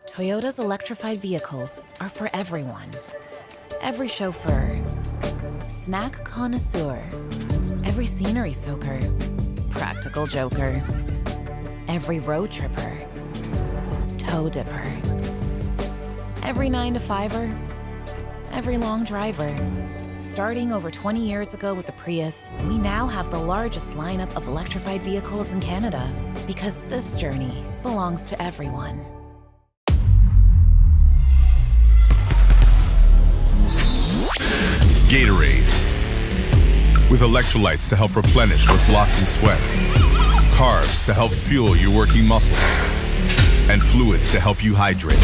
Toyota's electrified vehicles are for everyone. Every chauffeur, snack connoisseur, every scenery soaker, practical joker, every road tripper, toe dipper, every 9-to-5er, every long driver. Starting over 20 years ago with the Prius, we now have the largest lineup of electrified vehicles in Canada because this journey belongs to everyone. Gatorade, with electrolytes to help replenish what's lost in sweat, carbs to help fuel your working muscles, and fluids to help you hydrate.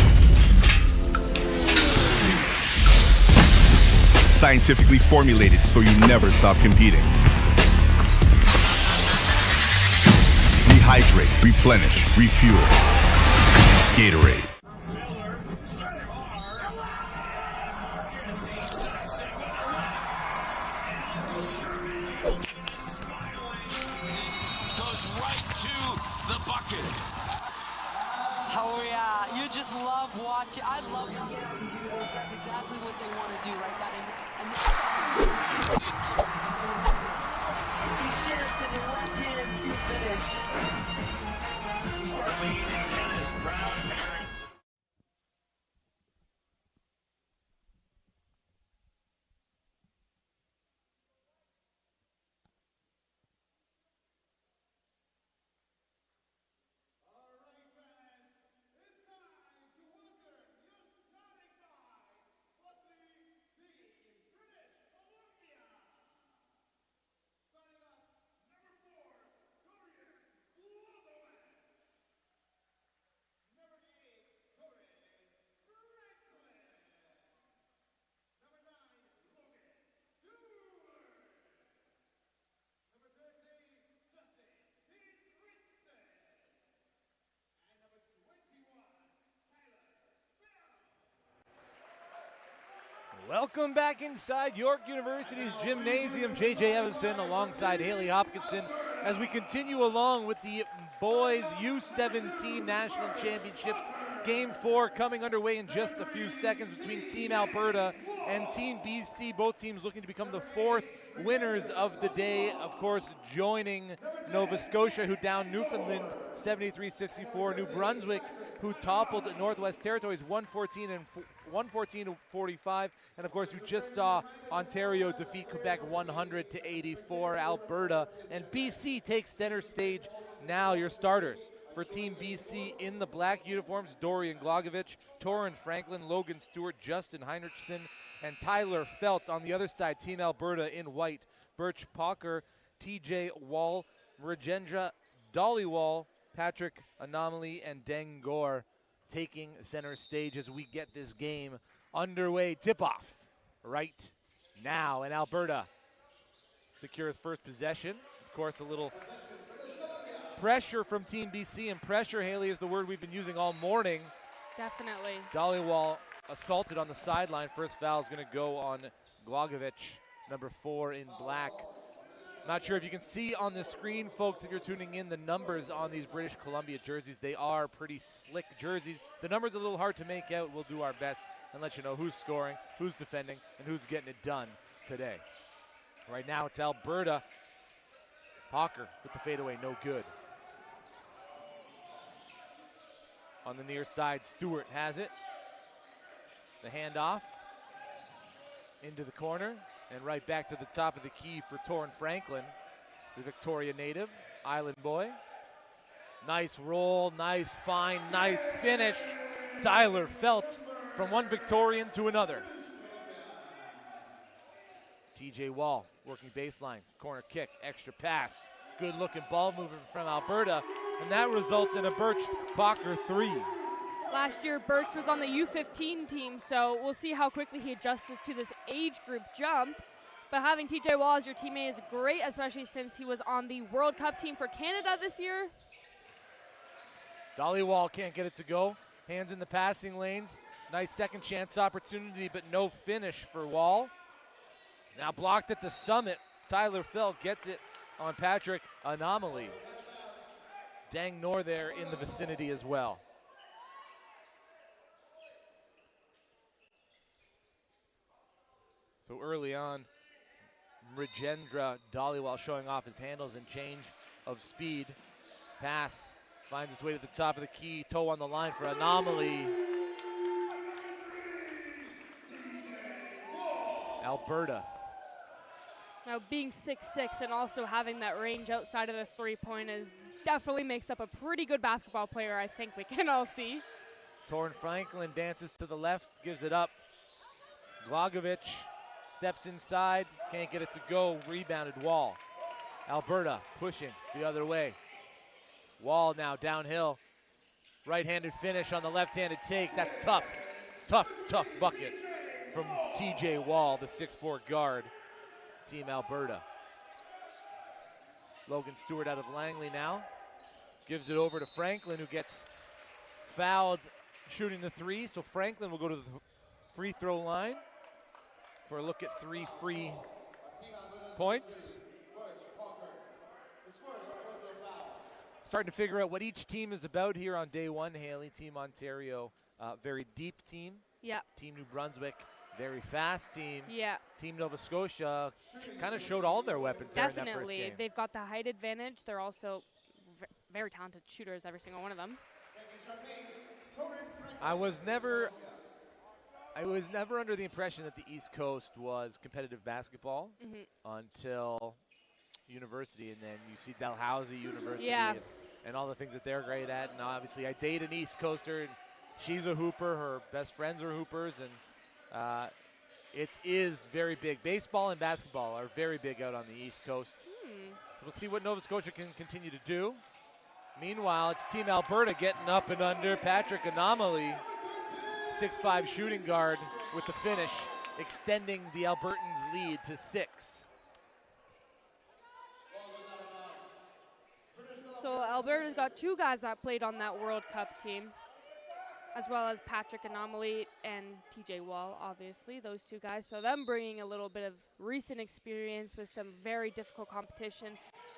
Scientifically formulated so you never stop competing. Rehydrate, replenish, refuel. Gatorade. Goes right to the bucket. Oh yeah, you just love watching. I love it. That's exactly what they want to do, right? That and he shift and the left hand you finish. Starting in tennis, Brown Parent. Welcome back inside York University's gymnasium. J.J. Evanson alongside Haley Hopkinson as we continue along with the boys U17 National Championships. Game 4 coming underway in just a few seconds between Team Alberta and Team BC. Both teams looking to become the fourth winners of the day. Of course, joining Nova Scotia, who downed Newfoundland 73-64. New Brunswick, who toppled the Northwest Territories 114-45. And of course, you just saw Ontario defeat Quebec 100-84. Alberta and BC take center stage. Now your starters for Team BC in the black uniforms: Dorian Glogovich, Torin Franklin, Logan Stewart, Justin Heinrichsen, and Tyler Felt. On the other side, Team Alberta in white: Birch Pocker, TJ Wall, Rajendra Dhaliwal, Patrick Anomaly, and Dengor taking center stage as we get this game underway. Tip-off right now, and Alberta secures first possession. Of course, a little pressure from Team BC, and pressure, Haley, is the word we've been using all morning. Definitely. Dhaliwal assaulted on the sideline. First foul is going to go on Glogovich, number 4 in black. Not sure if you can see on the screen, folks, if you're tuning in, the numbers on these British Columbia jerseys. They are pretty slick jerseys. The numbers are a little hard to make out. We'll do our best and let you know who's scoring, who's defending, and who's getting it done today. Right now, it's Alberta. Pocker with the fadeaway, no good. On the near side, Stewart has it. The handoff into the corner and right back to the top of the key for Torin Franklin, the Victoria native, Island boy. Nice roll, nice find, nice finish. Tyler Felt from one Victorian to another. TJ Wall working baseline, corner kick, extra pass. Good looking ball movement from Alberta, and that results in a Birch Pocker 3. Last year, Birch was on the U15 team, so we'll see how quickly he adjusts to this age group jump. But having TJ Wall as your teammate is great, especially since he was on the World Cup team for Canada this year. Dhaliwal can't get it to go. Hands in the passing lanes. Nice second chance opportunity, but no finish for Wall. Now blocked at the summit. Tyler Felt gets it on Patrick Anomaly. Dang Nor there in the vicinity as well. So early on, Rajendra Dhaliwal showing off his handles and change of speed. Pass finds its way to the top of the key. Toe on the line for Anomaly. Alberta. Now, being 6'6" and also having that range outside of the three-point is definitely makes up a pretty good basketball player, I think we can all see. Torrin Franklin dances to the left, gives it up. Glagovic steps inside, can't get it to go. Rebounded Wall. Alberta pushing the other way. Wall now downhill. Right-handed finish on the left-handed take. That's tough. Tough bucket from TJ Wall, the 6'4" guard. Team Alberta. Logan Stewart out of Langley now. Gives it over to Franklin, who gets fouled shooting the three. So Franklin will go to the free throw line for a look at 3 free points. Starting to figure out what each team is about here on day one, Haley. Team Ontario, very deep team. Yeah. Team New Brunswick, very fast team. Yeah. Team Nova Scotia kind of showed all their weapons there in that first game. They've got the height advantage. They're also very talented shooters, every single one of them. I was never under the impression that the East Coast was competitive basketball until university, and then you see Dalhousie University and all the things that they're great at. And obviously I date an East Coaster, and she's a hooper. Her best friends are hoopers, and it is very big. Baseball and basketball are very big out on the East Coast. So we'll see what Nova Scotia can continue to do. Meanwhile, it's Team Alberta getting up and under. Patrick Anomaly, 6'5" shooting guard with the finish, extending the Albertans' lead to 6. So Alberta's got 2 guys that played on that World Cup team, as well as Patrick Anomaly and TJ Wall, obviously, those 2 guys. So them bringing a little bit of recent experience with some very difficult competition.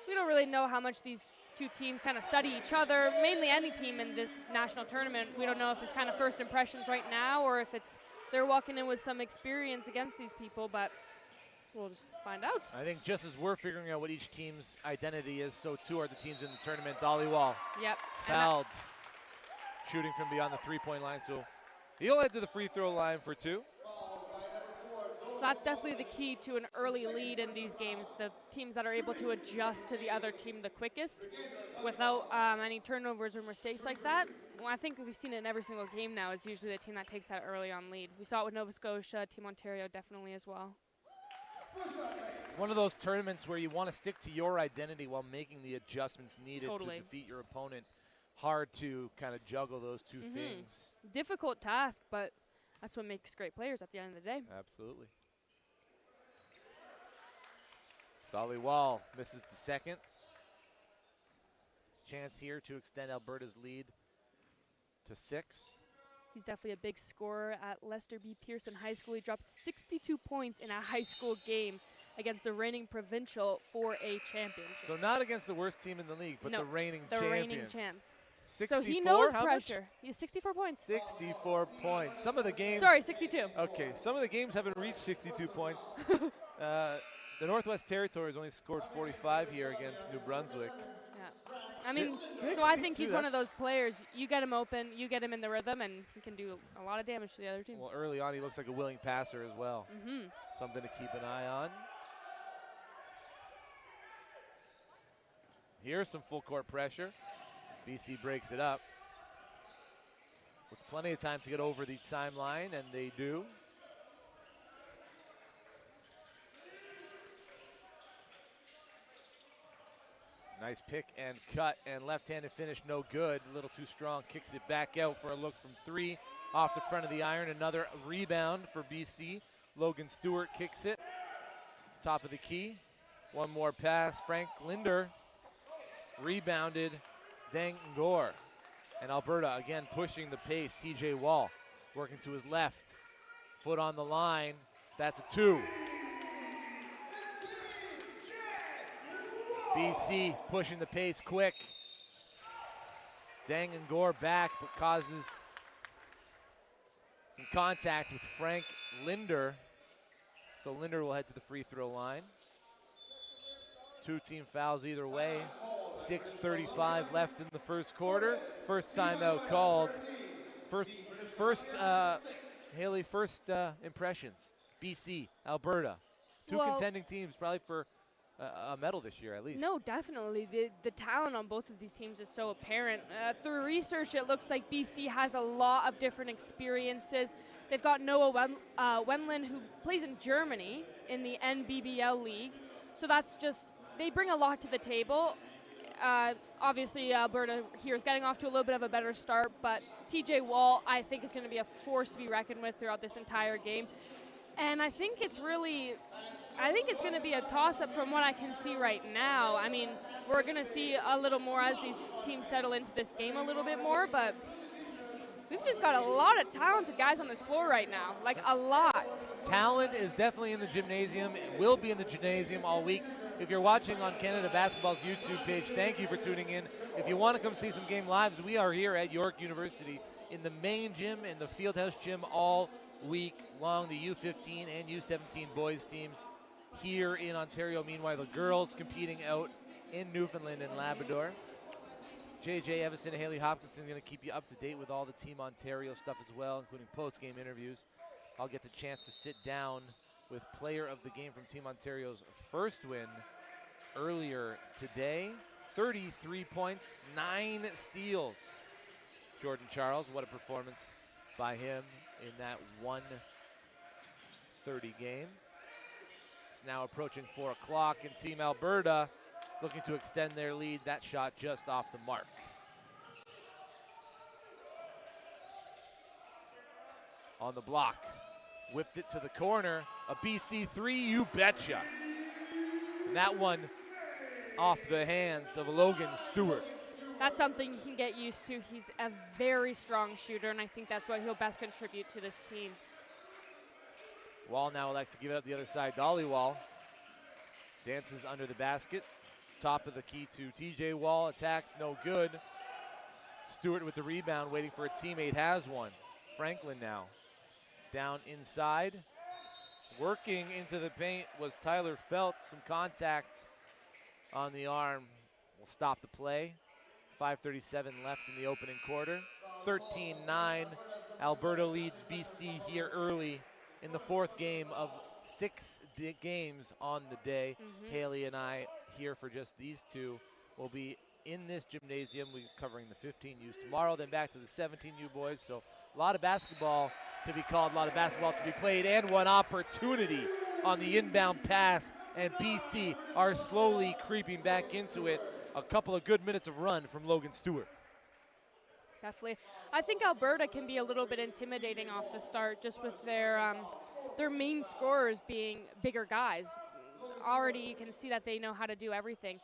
We don't really know how much these 2 teams kind of study each other, mainly any team in this national tournament. We don't know if it's kind of first impressions right now or if it's they're walking in with some experience against these people, but we'll just find out. I think just as we're figuring out what each team's identity is, so too are the teams in the tournament. Dhaliwal fouled, shooting from beyond the three-point line, so he'll head to the free throw line for 2. So that's definitely the key to an early lead in these games, the teams that are able to adjust to the other team the quickest without any turnovers or mistakes like that. Well, I think we've seen it in every single game now. It's usually the team that takes that early on lead. We saw it with Nova Scotia, Team Ontario definitely as well. One of those tournaments where you want to stick to your identity while making the adjustments needed to defeat your opponent. Hard to kind of juggle those 2 things. Difficult task, but that's what makes great players at the end of the day. Absolutely. Dhaliwal misses the second. Chance here to extend Alberta's lead to 6. He's definitely a big scorer at Lester B. Pearson High School. He dropped 62 points in a high school game against the reigning provincial 4A champions. So not against the worst team in the league, but the reigning champions. The reigning champs. 64? So he knows How pressure. much? He has 64 points. 64 points. Some of the games. Sorry, 62. Okay, some of the games haven't reached 62 points. The Northwest Territories only scored 45 here against New Brunswick. Yeah. I mean, so I think he's one of those players, you get him open, you get him in the rhythm, and he can do a lot of damage to the other team. Well, early on, he looks like a willing passer as well. Something to keep an eye on. Here's some full court pressure. BC breaks it up with plenty of time to get over the timeline, and they do. Nice pick and cut, and left-handed finish, no good. A little too strong, kicks it back out for a look from 3. Off the front of the iron, another rebound for BC. Logan Stewart kicks it. Top of the key. One more pass, Frank Linder. Rebounded, Deng Ngor. And Alberta again pushing the pace. TJ Wall working to his left. Foot on the line, that's a 2. BC pushing the pace quick. Deng Ngor back, but causes some contact with Frank Linder. So Linder will head to the free throw line. 2 team fouls either way. 6:35 left in the first quarter. First timeout called. Haley, first impressions. BC, Alberta. Two Well, contending teams, probably for a medal this year at least. No, definitely. The talent on both of these teams is so apparent. Through research, it looks like BC has a lot of different experiences. They've got Noah Wendland, who plays in Germany in the NBBL league. So that's just, they bring a lot to the table. Obviously, Alberta here is getting off to a little bit of a better start, but TJ Wall, I think, is going to be a force to be reckoned with throughout this entire game. And I think it's going to be a toss-up from what I can see right now. I mean, we're going to see a little more as these teams settle into this game a little bit more, but we've just got a lot of talented guys on this floor right now, like a lot. Talent is definitely in the gymnasium. It will be in the gymnasium all week. If you're watching on Canada Basketball's YouTube page, thank you for tuning in. If you want to come see some game lives, we are here at York University in the main gym and the Fieldhouse gym all week long. The U15 and U17 boys teams here in Ontario. Meanwhile, the girls competing out in Newfoundland and Labrador. JJ Evison and Haley Hopkinson are going to keep you up to date with all the Team Ontario stuff as well, including post-game interviews. I'll get the chance to sit down with player of the game from Team Ontario's first win earlier today. 33 points, 9 steals. Jordan Charles, what a performance by him in that 1:30 game. It's now approaching 4 o'clock, and Team Alberta looking to extend their lead. That shot just off the mark. On the block, whipped it to the corner. A BC 3, you betcha. And that one off the hands of Logan Stewart. That's something you can get used to. He's a very strong shooter, and I think that's what he'll best contribute to this team. Wall now likes to give it up the other side. Dolly Wall dances under the basket. Top of the key to TJ Wall. Attacks, no good. Stewart with the rebound, waiting for a teammate, has one. Franklin now down inside. Working into the paint was Tyler Felt. Some contact on the arm will stop the play. 5:37 left in the opening quarter. 13-9. Alberta leads BC here early in the 4th game of 6 games on the day. Haley and I here for just these two will be in this gymnasium. We're covering the 15Us tomorrow, then back to the 17U boys. So a lot of basketball to be called, a lot of basketball to be played, and one opportunity on the inbound pass, and BC are slowly creeping back into it. A couple of good minutes of run from Logan Stewart. Definitely. I think Alberta can be a little bit intimidating off the start, just with their main scorers being bigger guys. Already you can see that they know how to do everything.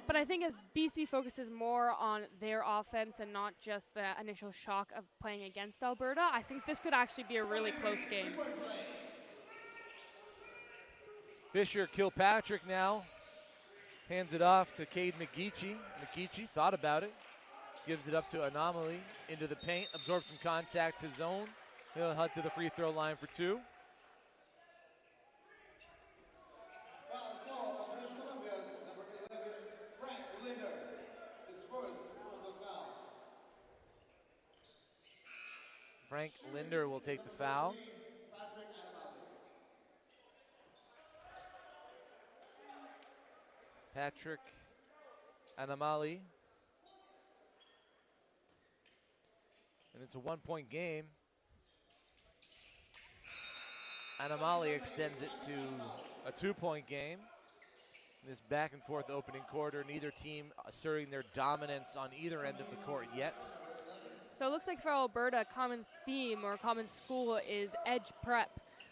But I think as BC focuses more on their offense and not just the initial shock of playing against Alberta, I think this could actually be a really close game. Fisher Kilpatrick now hands it off to Cade McGeechee. McGeechee thought about it, gives it up to Anomaly into the paint, absorbs some contact his own. He'll head to the free throw line for 2. Frank Linder will take the foul. Patrick Anamali. And it's a 1-point game. Anamali extends it to a 2-point game. This back and forth opening quarter, neither team asserting their dominance on either end of the court yet. So it looks like for Alberta, a common theme or a common school is edge prep.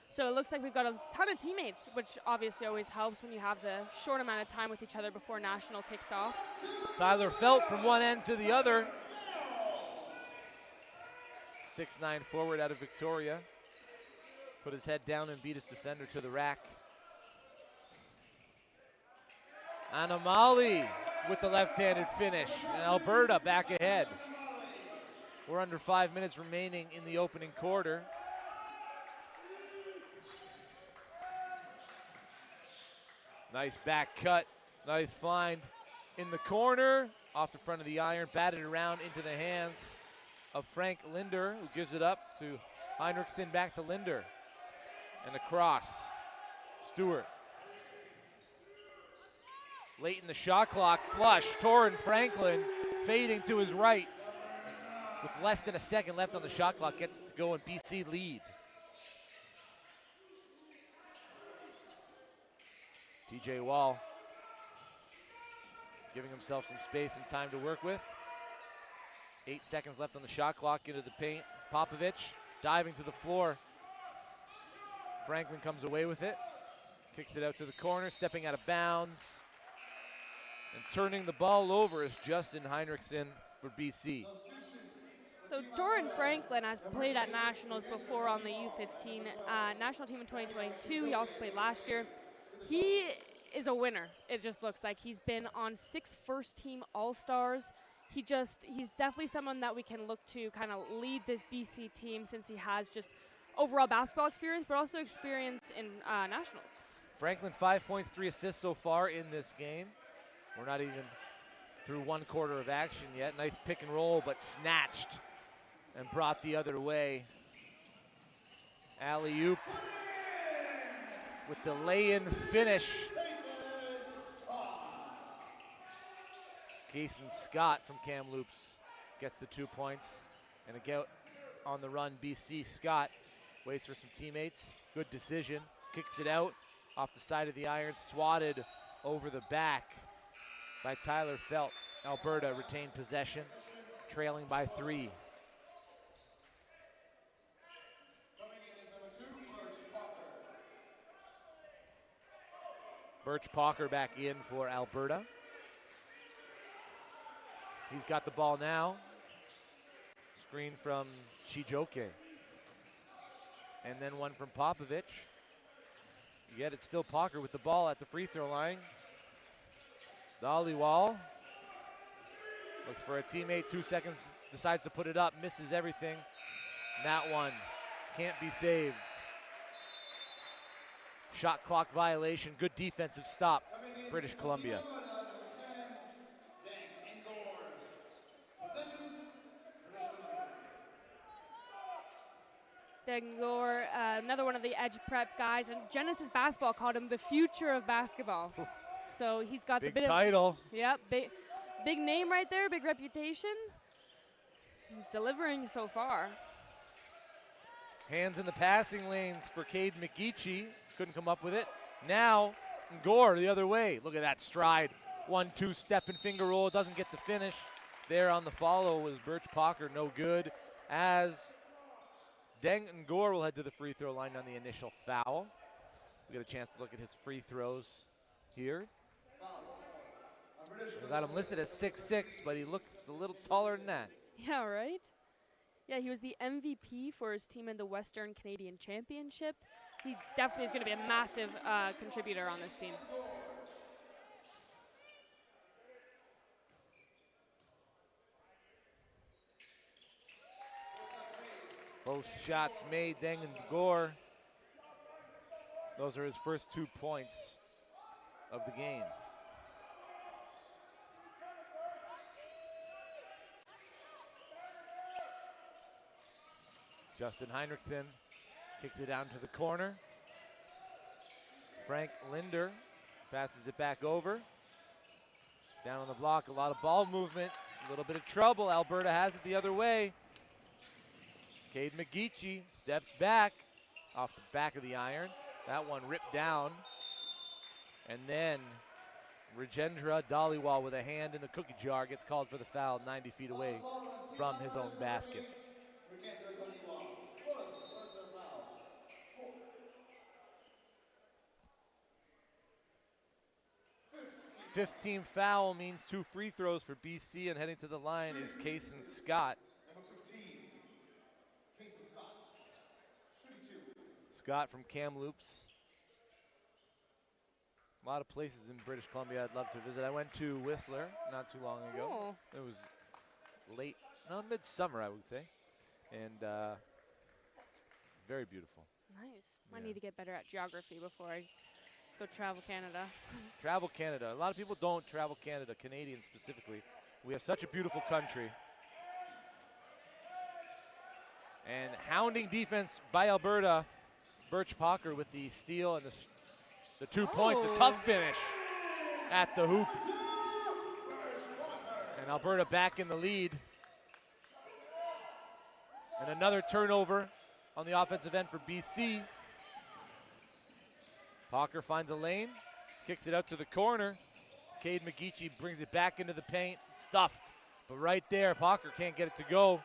So it looks like we've got a ton of teammates, which obviously always helps when you have the short amount of time with each other before national kicks off. Tyler Felt from one end to the other. 6'9" forward out of Victoria. Put his head down and beat his defender to the rack. Anamali with the left-handed finish, and Alberta back ahead. We're under 5 minutes remaining in the opening quarter. Nice back cut. Nice find in the corner. Off the front of the iron. Batted around into the hands of Frank Linder, who gives it up to Heinrichsen. Back to Linder. And across. Stewart. Late in the shot clock. Flush. Torrin Franklin fading to his right. With less than a second left on the shot clock. Gets to go and BC lead. TJ Wall giving himself some space and time to work with. 8 seconds left on the shot clock, into the paint. Popovich diving to the floor. Franklin comes away with it. Kicks it out to the corner, stepping out of bounds. And turning the ball over is Justin Heinrichsen for BC. So Torrin Franklin has played at Nationals before on the U15 national team in 2022. He also played last year. He is a winner, it just looks like. He's been on 6 first-team All-Stars. He's definitely someone that we can look to kind of lead this BC team, since he has just overall basketball experience, but also experience in Nationals. Franklin, 5 points, 3 assists so far in this game. We're not even through 1 quarter of action yet. Nice pick and roll, but snatched and brought the other way. Alley-oop with the lay-in finish. Kason Scott from Kamloops gets the 2 points. And again on the run, BC. Scott waits for some teammates. Good decision. Kicks it out off the side of the iron. Swatted over the back by Tyler Felt. Alberta retained possession, trailing by 3. Birch Palker back in for Alberta. He's got the ball now. Screen from Chijoke. And then one from Popovich. Yet it's still Palker with the ball at the free throw line. Dhaliwal looks for a teammate, 2 seconds, decides to put it up, misses everything. That one can't be saved. Shot clock violation, good defensive stop, British Columbia. Dengor, another one of the edge prep guys, and Genesis Basketball called him the future of basketball. So he's got Big the title. Yep, big name right there, big reputation. He's delivering so far. Hands in the passing lanes for Cade McGeechee. Couldn't come up with it. Now, Gore the other way. Look at that stride. 1-2 step and finger roll. Doesn't get the finish. There on the follow was Birch Palker. No good. As Deng Gore will head to the free throw line on the initial foul. We get a chance to look at his free throws here. We got him listed as 6'6", but he looks a little taller than that. Yeah, right? Yeah, he was the MVP for his team in the Western Canadian Championship. He definitely is going to be a massive contributor on this team. Both shots made, Deng and Gore. Those are his first 2 points of the game. Justin Heinrichsen kicks it down to the corner. Frank Linder passes it back over. Down on the block, a lot of ball movement, a little bit of trouble. Alberta has it the other way. Cade McGeechee steps back off the back of the iron. That one ripped down. And then Rajendra Dhaliwal with a hand in the cookie jar gets called for the foul 90 feet away from his own basket. 15th foul means 2 free throws for BC, and heading to the line is Kason Scott. Scott from Kamloops. A lot of places in British Columbia I'd love to visit. I went to Whistler not too long ago. Oh. It was midsummer, I would say. And very beautiful. Nice. Yeah. I need to get better at geography before I Go Travel Canada. Travel Canada. A lot of people don't travel Canada, Canadians specifically. We have such a beautiful country. And hounding defense by Alberta. Birch Pocker with the steal and the 2 points. A tough finish at the hoop. And Alberta back in the lead. And another turnover on the offensive end for BC. Pocker finds a lane, kicks it out to the corner. Cade McGeechee brings it back into the paint, stuffed. But right there, Pocker can't get it to go.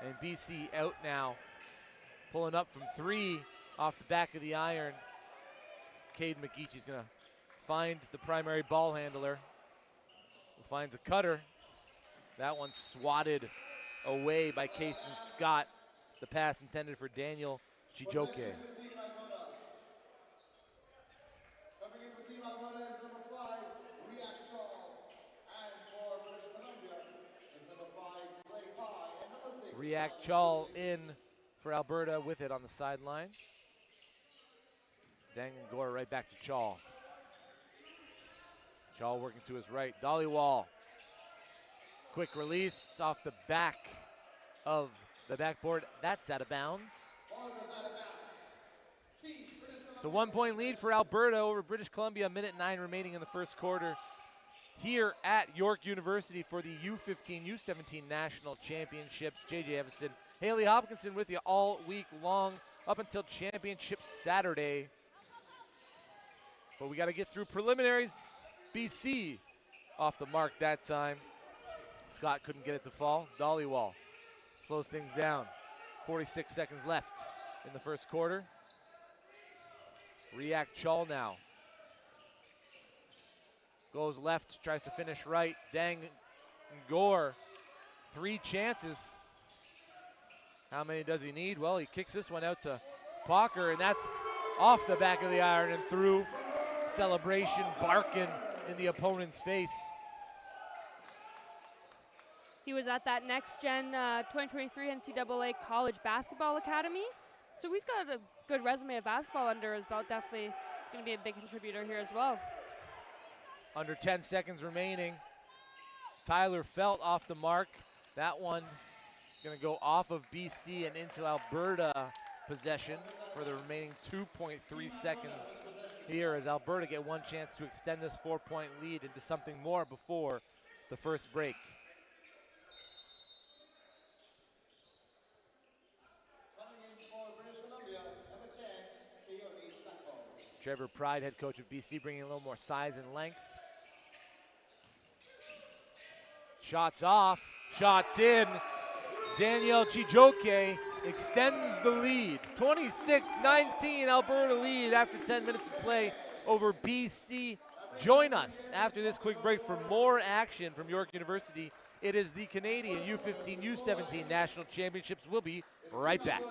And BC out now. Pulling up from 3 off the back of the iron. Cade McGeechee's gonna find the primary ball handler, who finds a cutter. That one swatted away by Kaysen Scott. The pass intended for Daniel Chijoke. React Chal in for Alberta with it on the sideline. Dangangor right back to Chal. Chal working to his right. Dollywall. Quick release off the back of the backboard. That's out of bounds. It's a 1-point lead for Alberta over British Columbia. 1:09 remaining in the first quarter here at York University for the U15, U17 National Championships. JJ Evison, Haley Hopkinson with you all week long up until Championship Saturday. But we got to get through preliminaries. BC off the mark that time. Scott couldn't get it to fall. Dollywall slows things down. 46 seconds left in the first quarter. React Chal now. Goes left, tries to finish right. Dangangor, 3 chances. How many does he need? Well, he kicks this one out to Pocker, and that's off the back of the iron and through. Celebration barking in the opponent's face. He was at that Next Gen 2023 NCAA College Basketball Academy. So he's got a good resume of basketball under his belt. Definitely going to be a big contributor here as well. Under 10 seconds remaining. Tyler Felt off the mark. That one going to go off of BC and into Alberta possession for the remaining 2.3 seconds here as Alberta get one chance to extend this 4-point lead into something more before the first break. Trevor Pride, head coach of BC, bringing a little more size and length. Shots off, shots in. Daniel Chijoke extends the lead. 26-19, Alberta lead after 10 minutes of play over BC. Join us after this quick break for more action from York University. It is the Canadian U15, U17 National Championships. We'll be right back.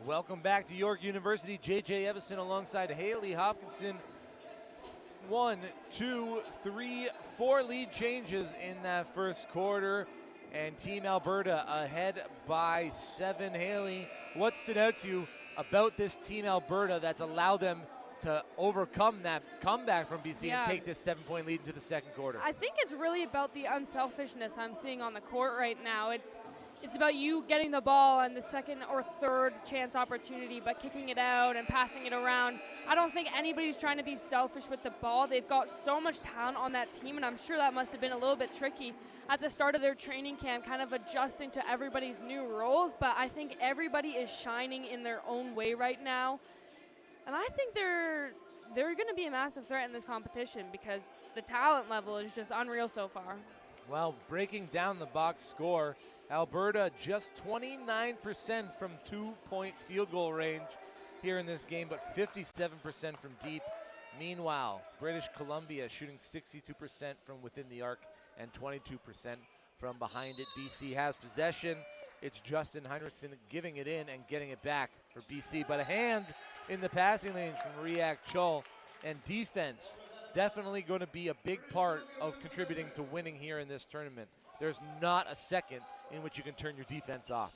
Welcome back to York University. JJ Evison alongside Haley Hopkinson. 1, 2, 3, 4 lead changes in that first quarter. And Team Alberta ahead by 7. Haley, what stood out to you about this Team Alberta that's allowed them to overcome that comeback from BC and take this 7-point lead into the second quarter? I think it's really about the unselfishness I'm seeing on the court right now. It's about you getting the ball and the second or third chance opportunity, but kicking it out and passing it around. I don't think anybody's trying to be selfish with the ball. They've got so much talent on that team, and I'm sure that must have been a little bit tricky at the start of their training camp, kind of adjusting to everybody's new roles. But I think everybody is shining in their own way right now. And I think they're going to be a massive threat in this competition because the talent level is just unreal so far. Well, breaking down the box score, Alberta just 29% from 2-point field goal range here in this game, but 57% from deep. Meanwhile, British Columbia shooting 62% from within the arc and 22% from behind it. BC has possession. It's Justin Heinrichsen giving it in and getting it back for BC, but a hand in the passing lanes from Riak Chul. And defense definitely going to be a big part of contributing to winning here in this tournament. There's not a second in which you can turn your defense off.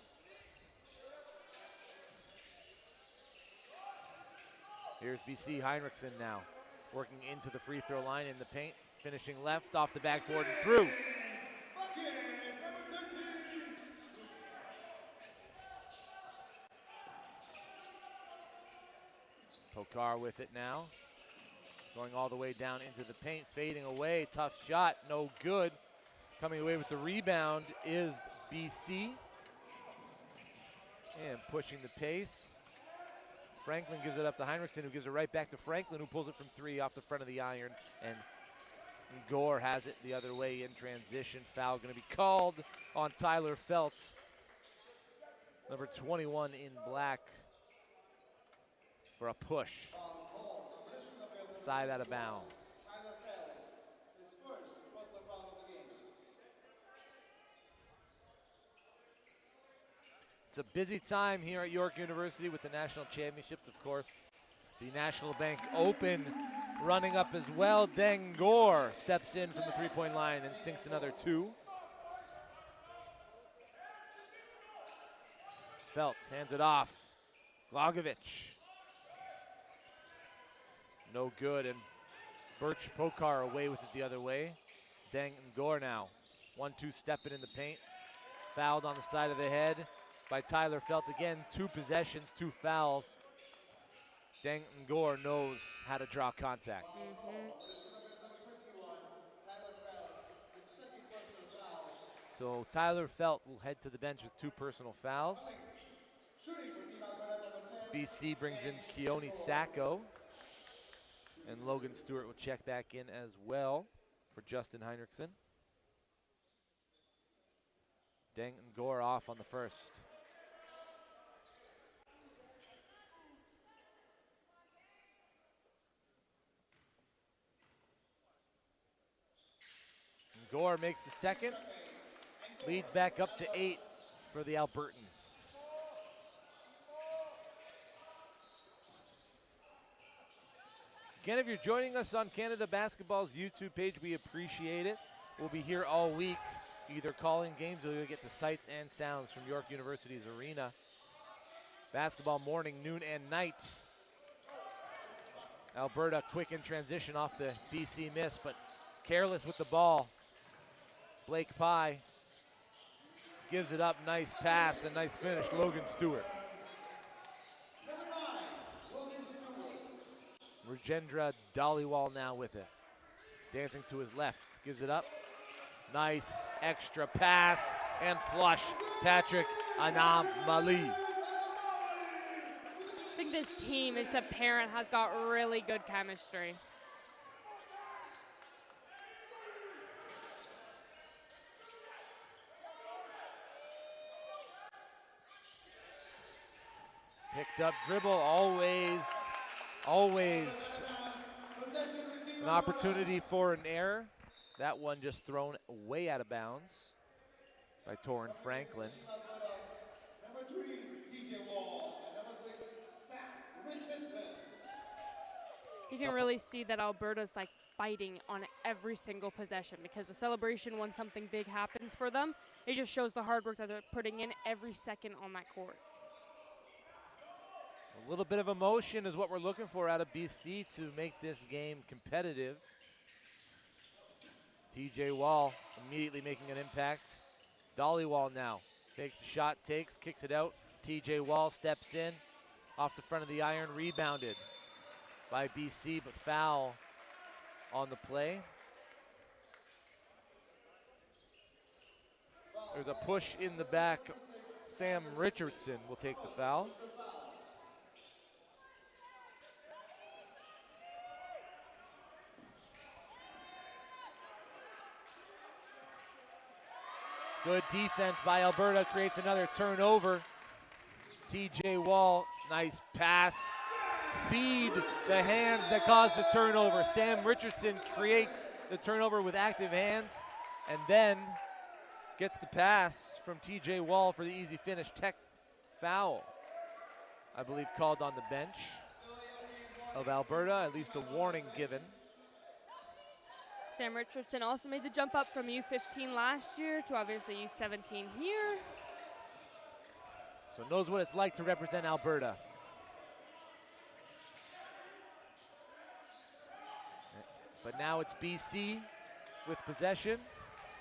Here's BC Heinrichsen now, working into the free throw line in the paint, finishing left off the backboard and through. Pokar with it now, going all the way down into the paint, fading away, tough shot, no good. Coming away with the rebound is BC. And pushing the pace. Franklin gives it up to Heinrichsen, who gives it right back to Franklin, who pulls it from 3 off the front of the iron. And Gore has it the other way in transition. Foul going to be called on Tyler Felt. Number 21 in black for a push. Side out of bounds. It's a busy time here at York University with the national championships, of course. The National Bank Open running up as well. Dengor steps in from the three-point line and sinks another 2. Felt hands it off. Glagovic. No good, and Birch Pokar away with it the other way. Dengor now. 1-2 stepping in the paint. Fouled on the side of the head by Tyler Felt again. 2 possessions, 2 fouls. Dengor knows how to draw contact. So Tyler Felt will head to the bench with 2 personal fouls. BC brings in Keone Sacco. And Logan Stewart will check back in as well for Justin Heinrichsen. Dengor off on the first. Gore makes the second, leads back up to 8 for the Albertans. Again, if you're joining us on Canada Basketball's YouTube page, we appreciate it. We'll be here all week, either calling games or you'll get the sights and sounds from York University's arena. Basketball morning, noon, and night. Alberta quick in transition off the BC miss, but careless with the ball. Blake Pye gives it up, nice pass and nice finish, Logan Stewart. Rajendra Dhaliwal now with it. Dancing to his left, gives it up. Nice extra pass and flush, Patrick Anamali. I think this team, it's apparent, has got really good chemistry. Picked up dribble, always an opportunity for an error. That one just thrown way out of bounds by Torrin Franklin. You can really see that Alberta's like fighting on every single possession because the celebration when something big happens for them, it just shows the hard work that they're putting in every second on that court. A little bit of emotion is what we're looking for out of BC to make this game competitive. TJ Wall immediately making an impact. Dollywall now takes the shot, kicks it out. TJ Wall steps in, off the front of the iron, rebounded by BC, but foul on the play. There's a push in the back. Sam Richardson will take the foul. Good defense by Alberta, creates another turnover. TJ Wall, nice pass. Feed the hands that caused the turnover. Sam Richardson creates the turnover with active hands and then gets the pass from TJ Wall for the easy finish. Tech foul, I believe, called on the bench of Alberta, at least a warning given. Sam Richardson also made the jump up from U15 last year to obviously U17 here. So knows what it's like to represent Alberta. But now it's BC with possession,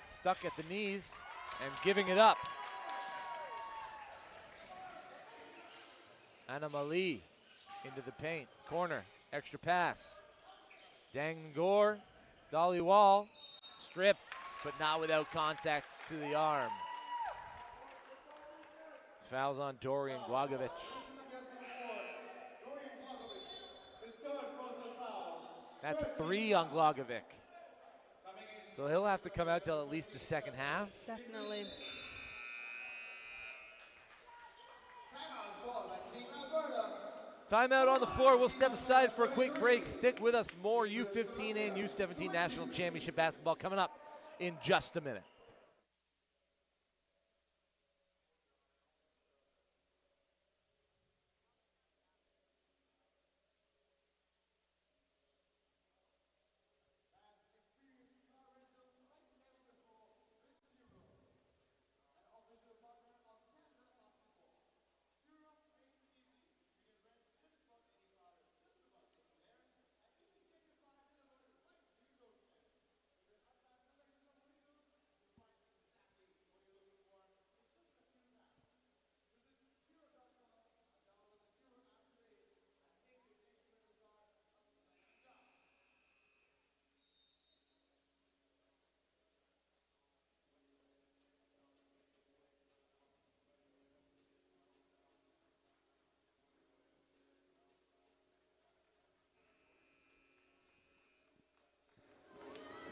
stuck at the knees and giving it up. Anamali into the paint, corner, extra pass. Dangor, Dolly Wall, stripped, but not without contact to the arm. Fouls on Dorian Glagovic. That's 3 on Glagovic. So he'll have to come out till at least the second half. Definitely. Timeout on the floor. We'll step aside for a quick break. Stick with us. More U15 and U17 National Championship basketball coming up in just a minute.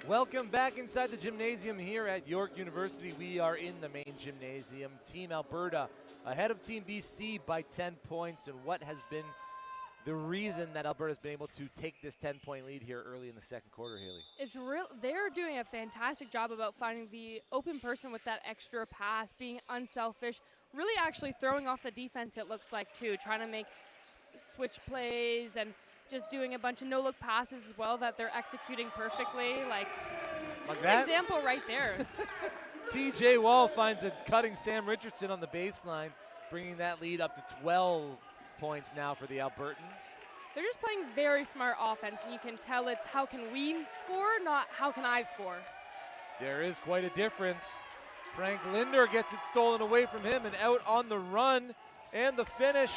Welcome back inside the gymnasium here at York University. We are in the main gymnasium. Team Alberta ahead of Team BC by 10 points. And what has been the reason that Alberta's been able to take this 10-point lead here early in the second quarter, Haley? It's real. They're doing a fantastic job about finding the open person with that extra pass, being unselfish, really actually throwing off the defense, it looks like, too, trying to make switch plays and just doing a bunch of no-look passes as well that they're executing perfectly. Like that example right there. TJ Wall finds a cutting Sam Richardson on the baseline, bringing that lead up to 12 points now for the Albertans. They're just playing very smart offense, and you can tell it's how can we score, not how can I score. There is quite a difference. Frank Linder gets it stolen away from him and out on the run. And the finish,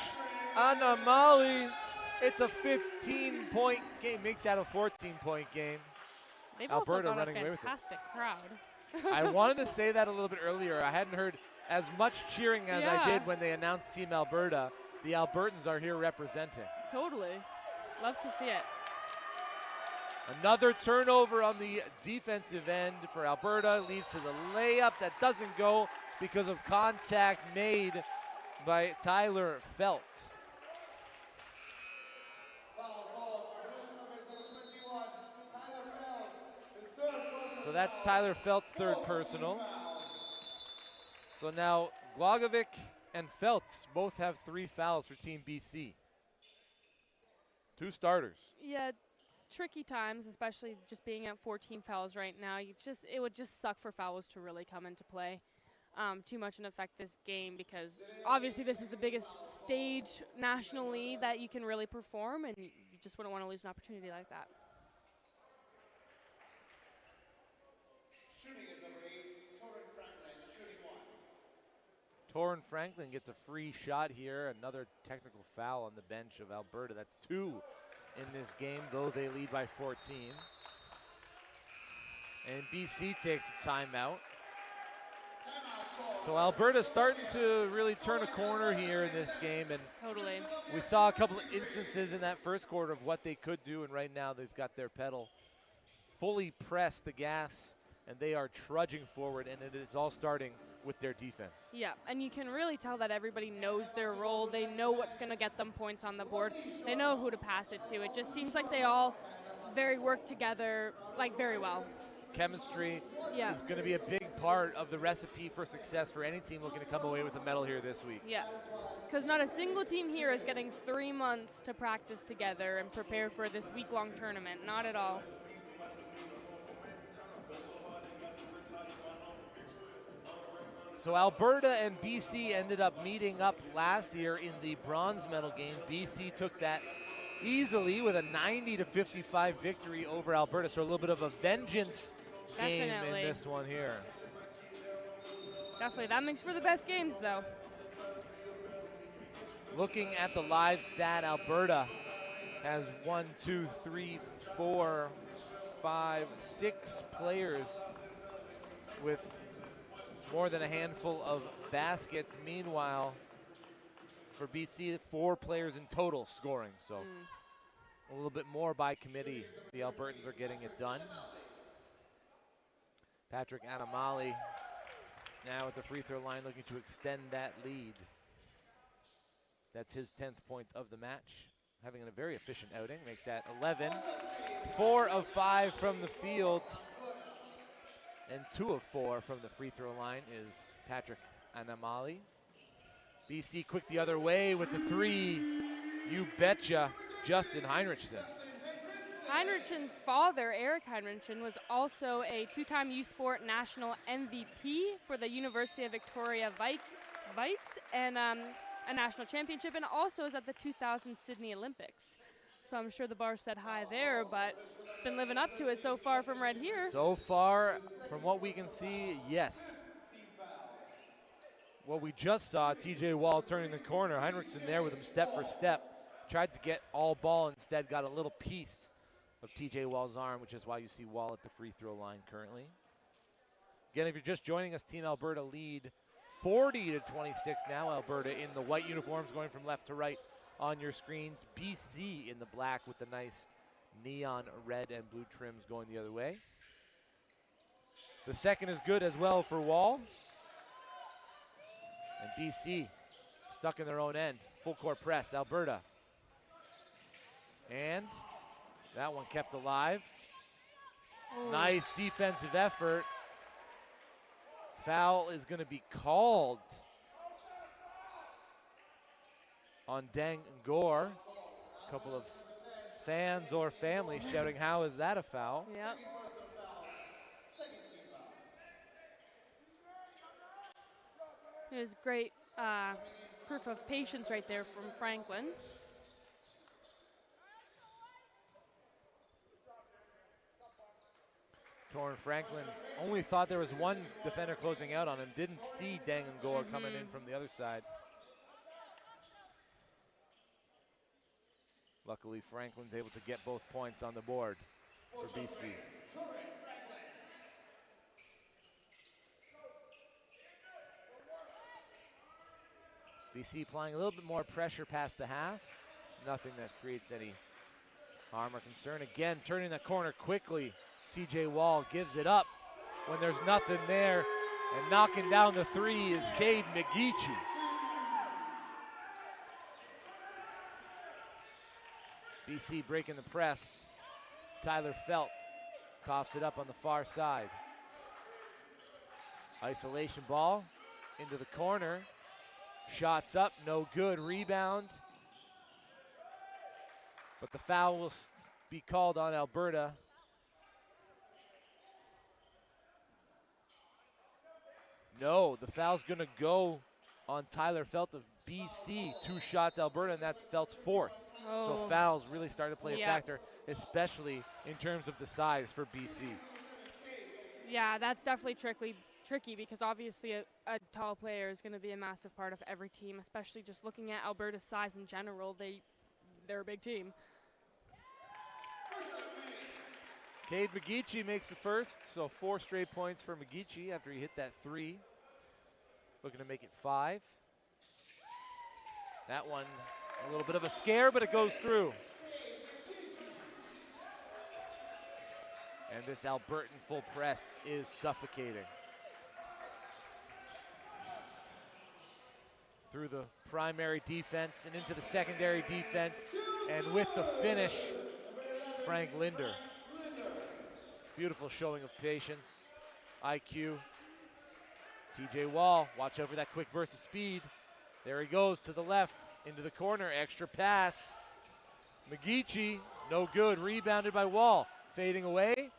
Anamali. It's a 15-point game. Make that a 14-point game. They've Alberta also got running a away with it. fantastic crowd. I wanted to say that a little bit earlier. I hadn't heard as much cheering as I did when they announced Team Alberta. The Albertans are here representing. Totally. Love to see it. Another turnover on the defensive end for Alberta leads to the layup that doesn't go because of contact made by Tyler Felt. So that's Tyler Felt's third personal. So now Glagovic and Feltz both have 3 fouls for Team BC. 2 starters. Yeah, tricky times, especially just being at 14 fouls right now. It would just suck for fouls to really come into play too much and affect this game, because obviously this is the biggest stage nationally that you can really perform, and you just wouldn't want to lose an opportunity like that. Torrin Franklin gets a free shot here. Another technical foul on the bench of Alberta. That's 2 in this game, though they lead by 14. And BC takes a timeout. So Alberta's starting to really turn a corner here in this game, and Totally. we saw a couple of instances in that first quarter of what they could do, and right now they've got their pedal fully pressed the gas, and they are trudging forward, and it is all starting with their defense. Yeah, and you can really tell that everybody knows their role. They know what's going to get them points on the board. They know who to pass it to. It just seems like they all work together, like, very well. Chemistry Yeah. is going to be a big part of the recipe for success for any team looking to come away with a medal here this week. Yeah, because not a single team here is getting 3 months to practice together and prepare for this week-long tournament. Not at all. So Alberta and BC ended up meeting up last year in the bronze medal game. BC took that easily with a 90-55 victory over Alberta. So a little bit of a vengeance game in this one here. Definitely. That makes for the best games, though. Looking at the live stat, Alberta has 1, 2, 3, 4, 5, 6 players with more than a handful of baskets. Meanwhile, for BC, 4 players in total scoring. So a little bit more by committee. The Albertans are getting it done. Patrick Anamali now at the free throw line looking to extend that lead. That's his 10th point of the match. Having a very efficient outing, make that 11. 4 of 5 from the field. And 2 of 4 from the free throw line is Patrick Anamali. BC quick the other way with the 3. You betcha, Justin Heinrichsen. Heinrichsen's father, Eric Heinrichsen, was also a 2-time U Sport National MVP for the University of Victoria Vikes and a national championship, and also is at the 2000 Sydney Olympics. So I'm sure the bar set high there, but it's been living up to it so far from right here. So far, from what we can see, yes. What we just saw, TJ Wall turning the corner. Heinrichsen there with him step for step. Tried to get all ball, instead got a little piece of TJ Wall's arm, which is why you see Wall at the free throw line currently. Again, if you're just joining us, Team Alberta lead 40-26 now. Alberta in the white uniforms going from left to right on your screens. BC in the black with the nice neon red and blue trims going the other way. The second is good as well for Wall. And BC stuck in their own end. Full court press, Alberta. And that one kept alive. Nice defensive effort. Foul is going to be called on Deng Ngor. A couple of fans or family shouting, how is that a foul? Yep. It was great proof of patience right there from Franklin. Torrin Franklin only thought there was one defender closing out on him. Didn't see Deng Ngor coming in from the other side. Luckily, Franklin's able to get both points on the board for BC. BC applying a little bit more pressure past the half. Nothing that creates any harm or concern. Again, turning the corner quickly. TJ Wall gives it up when there's nothing there. And knocking down the 3 is Cade McGeechee. BC breaking the press. Tyler Felt coughs it up on the far side. Isolation ball into the corner. Shots up, no good. Rebound. But the foul will be called on Alberta. No, the foul's going to go on Tyler Felt of BC. 2 shots Alberta, and that's Felt's 4th. So fouls really started to play a factor, especially in terms of the size for BC. Yeah, that's definitely tricky because obviously a tall player is going to be a massive part of every team, especially just looking at Alberta's size in general. They're a big team. Cade McGeechee makes the first, so 4 straight points for McGeechee after he hit that 3. Looking to make it 5. That one, a little bit of a scare, but it goes through. And this Albertan full press is suffocating. Through the primary defense and into the secondary defense, and with the finish, Frank Linder. Beautiful showing of patience, IQ. TJ Wall, watch over that quick burst of speed. There he goes to the left, into the corner, extra pass. McGeechee, no good, rebounded by Wall. Fading away,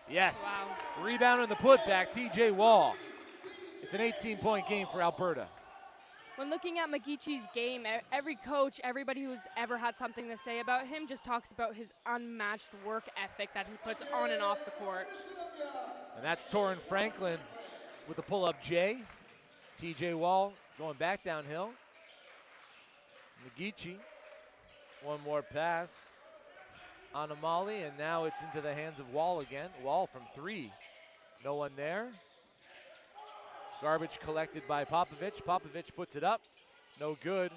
yes. Wow. Rebound in the putback, TJ Wall. It's an 18-point game for Alberta. When looking at McGeechee's game, every coach, everybody who's ever had something to say about him just talks about his unmatched work ethic that he puts on and off the court. And that's Torrin Franklin with the pull-up J. TJ Wall going back downhill. McGeechee, one more pass on Amali, and now it's into the hands of Wall again. Wall from 3, no one there. Garbage collected by Popovich. Popovich puts it up, no good.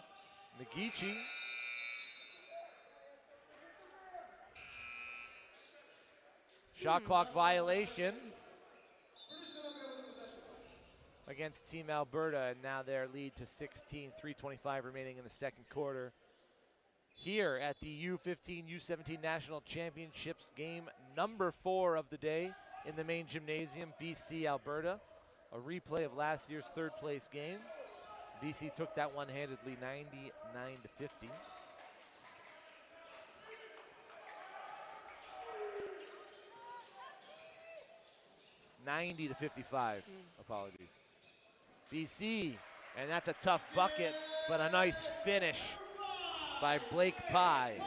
McGeechee. Shot clock violation against Team Alberta, and now their lead to 16, 3:25 remaining in the second quarter. Here at the U15, U17 National Championships game number 4 of the day in the main gymnasium, BC, Alberta. A replay of last year's 3rd place game. BC took that one-handedly, 99-50. $90-55, apologies. BC, and that's a tough bucket, but a nice finish by Blake Pye.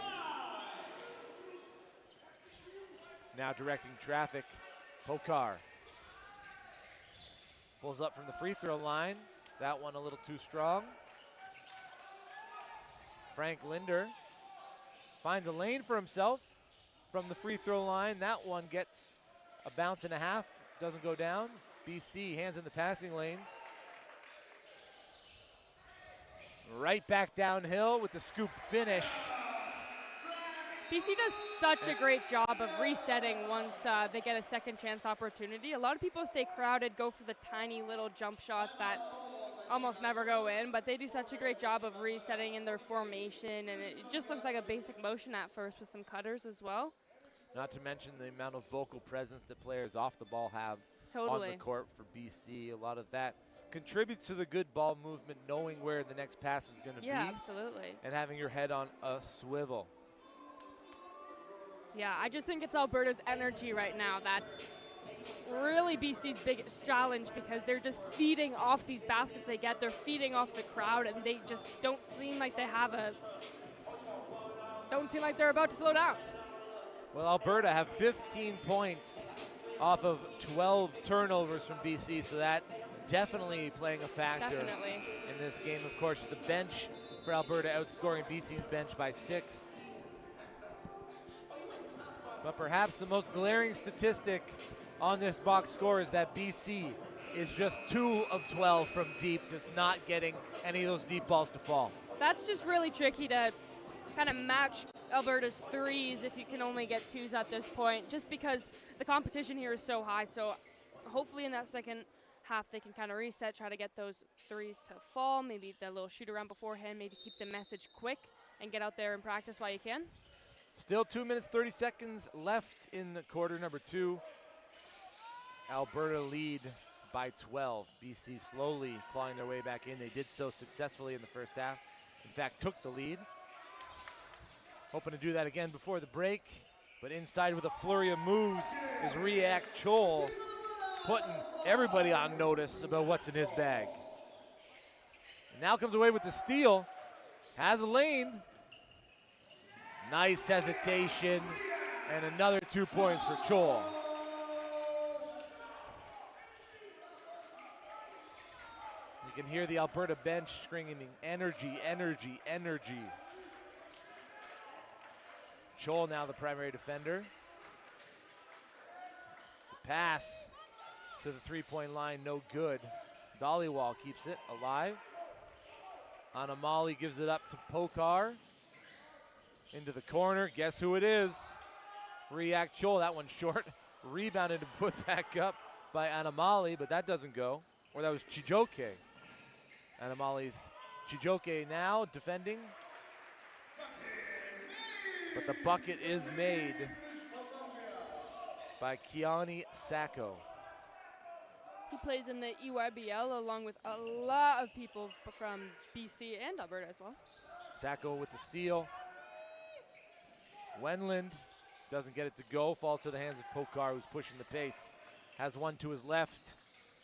Now directing traffic, Pokar. Pulls up from the free throw line. That one a little too strong. Frank Linder finds a lane for himself from the free throw line. That one gets a bounce and a half, doesn't go down. BC hands in the passing lanes. Right back downhill with the scoop finish. BC does such a great job of resetting once they get a second chance opportunity. A lot of people stay crowded, go for the tiny little jump shots that almost never go in, but they do such a great job of resetting in their formation, and it just looks like a basic motion at first with some cutters as well. Not to mention the amount of vocal presence that players off the ball have on the court for BC. A lot of that contributes to the good ball movement, knowing where the next pass is going to be. Yeah, absolutely. And having your head on a swivel. Yeah, I just think it's Alberta's energy right now that's really BC's biggest challenge, because they're just feeding off these baskets they get. They're feeding off the crowd, and they just don't seem like they're about to slow down. Well, Alberta have 15 points off of 12 turnovers from BC, so that definitely playing a factor in this game. Of course, the bench for Alberta outscoring BC's bench by 6. But perhaps the most glaring statistic on this box score is that BC is just 2 of 12 from deep, just not getting any of those deep balls to fall. That's just really tricky to kind of match Alberta's threes if you can only get 2s at this point, just because the competition here is so high. So hopefully in that second half they can kind of reset, try to get those 3s to fall, maybe the little shoot around beforehand, maybe keep the message quick and get out there and practice while you can. Still 2 minutes, 30 seconds left in the quarter number 2. Alberta lead by 12. BC slowly clawing their way back in. They did so successfully in the first half. In fact, took the lead. Hoping to do that again before the break. But inside with a flurry of moves is React Chol, putting everybody on notice about what's in his bag. And now comes away with the steal. Has a lane. Nice hesitation. And another 2 points for Chol. You can hear the Alberta bench screaming, energy, energy, energy. Chol now the primary defender. Pass to the three-point line, no good. Dollywall keeps it alive. Anamali gives it up to Pokar. Into the corner, guess who it is? React Chol, that one's short. Rebounded and put back up by Anamali, but that doesn't go. Or that was Chijoke. Anamali's Chijoke now defending. But the bucket is made by Kiani Sacco. Who plays in the EYBL along with a lot of people from BC and Alberta as well. Sacco with the steal. Wenland doesn't get it to go, falls to the hands of Pokar, who's pushing the pace. Has one to his left,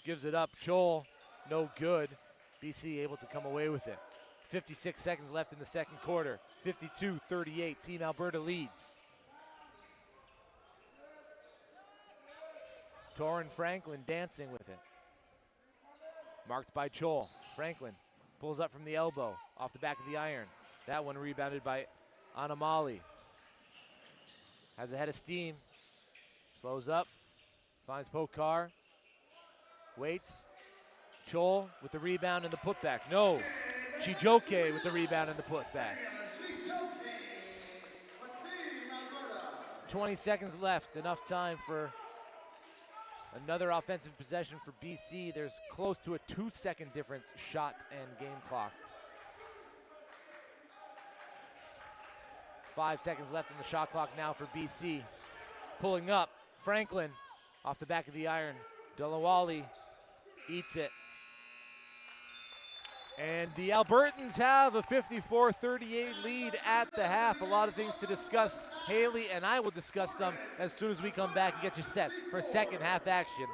gives it up. Chol, no good. BC able to come away with it. 56 seconds left in the second quarter. 52-38, Team Alberta leads. Torrin Franklin dancing with it. Marked by Chol. Franklin pulls up from the elbow, off the back of the iron. That one rebounded by Anamali. Has a head of steam. Slows up. Finds Pokar. Waits. Chol with the rebound and the putback. No. Chijoke with the rebound and the putback. 20 seconds left. Enough time for another offensive possession for BC. There's close to a 2-second difference, shot and game clock. 5 seconds left in the shot clock now for BC. Pulling up, Franklin off the back of the iron. Delawali eats it. And the Albertans have a 54-38 lead at the half. A lot of things to discuss. Haley and I will discuss some as soon as we come back and get you set for second half action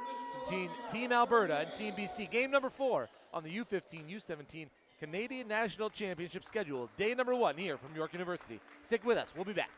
between Team Alberta and Team BC. Game number 4 on the U15, U17 Canadian National Championship schedule. Day number 1 here from York University. Stick with us. We'll be back.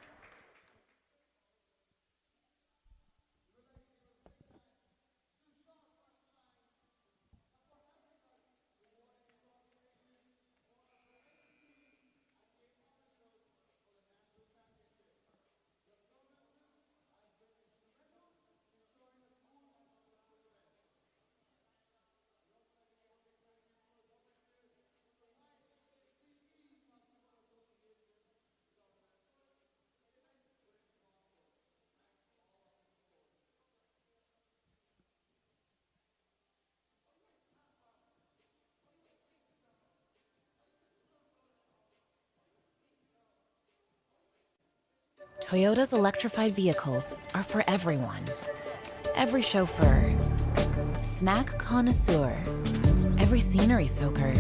Toyota's electrified vehicles are for everyone. Every chauffeur, snack connoisseur, every scenery soaker,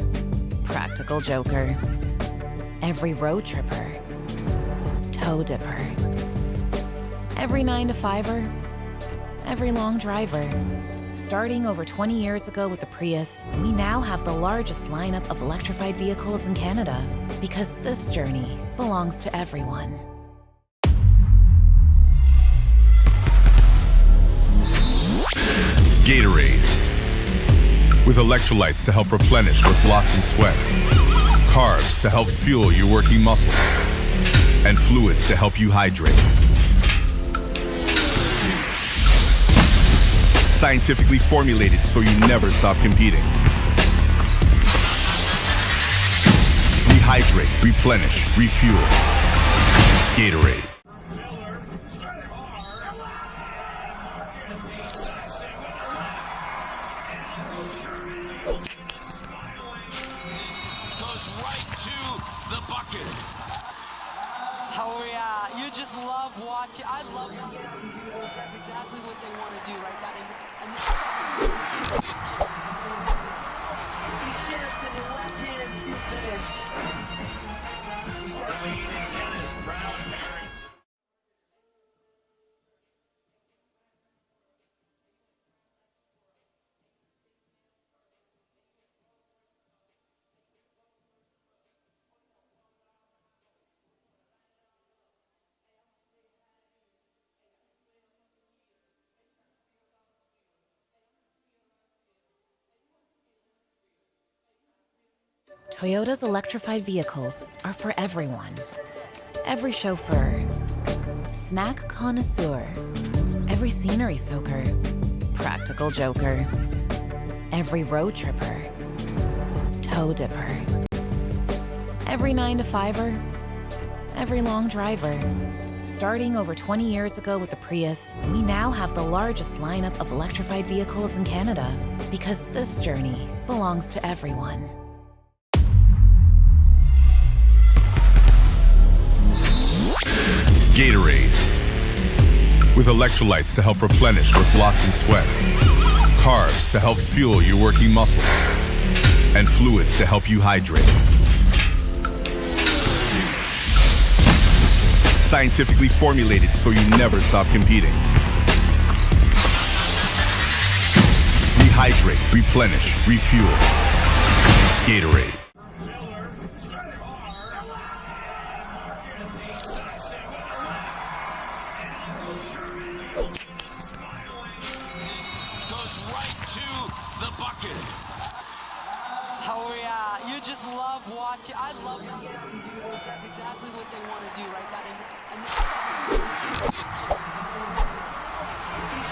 practical joker, every road tripper, toe dipper, every 9-to-5er, every long driver. Starting over 20 years ago with the Prius, we now have the largest lineup of electrified vehicles in Canada because this journey belongs to everyone. Gatorade, with electrolytes to help replenish what's lost in sweat, carbs to help fuel your working muscles, and fluids to help you hydrate. Scientifically formulated so you never stop competing. Rehydrate, replenish, refuel. Gatorade. I love that's exactly what they want to do, right? That and you shift and your left hand, you finish. Our lead in Canada's Brown Parents. Toyota's electrified vehicles are for everyone. Every chauffeur, snack connoisseur, every scenery soaker, practical joker, every road tripper, toe dipper, every 9-to-5er, every long driver. Starting over 20 years ago with the Prius, we now have the largest lineup of electrified vehicles in Canada because this journey belongs to everyone. Gatorade. With electrolytes to help replenish what's lost in sweat, carbs to help fuel your working muscles, and fluids to help you hydrate. Scientifically formulated so you never stop competing. Rehydrate, replenish, refuel. Gatorade. Goes right to the bucket. Oh yeah, you just love watching. I love these videos. That's exactly what they want to do, right? That and you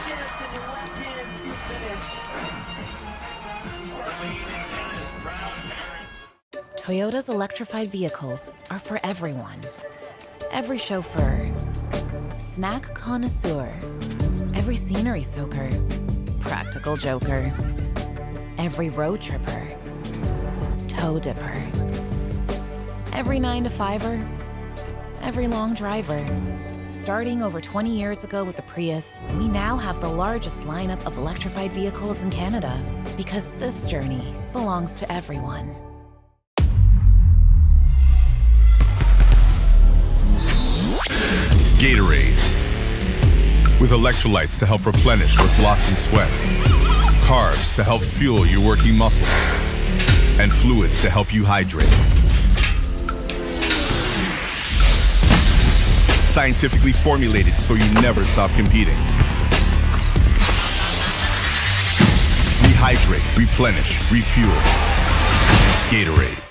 shift and your left hand, you finish. Canada's proud parent. Toyota's electrified vehicles are for everyone. Every chauffeur, snack connoisseur, every scenery soaker, practical joker, every road tripper, toe dipper, every 9-to-5er, every long driver. Starting over 20 years ago with the Prius, we now have the largest lineup of electrified vehicles in Canada because this journey belongs to everyone. Gatorade. With electrolytes to help replenish what's lost in sweat, carbs to help fuel your working muscles, and fluids to help you hydrate. Scientifically formulated so you never stop competing. Rehydrate, replenish, refuel. Gatorade.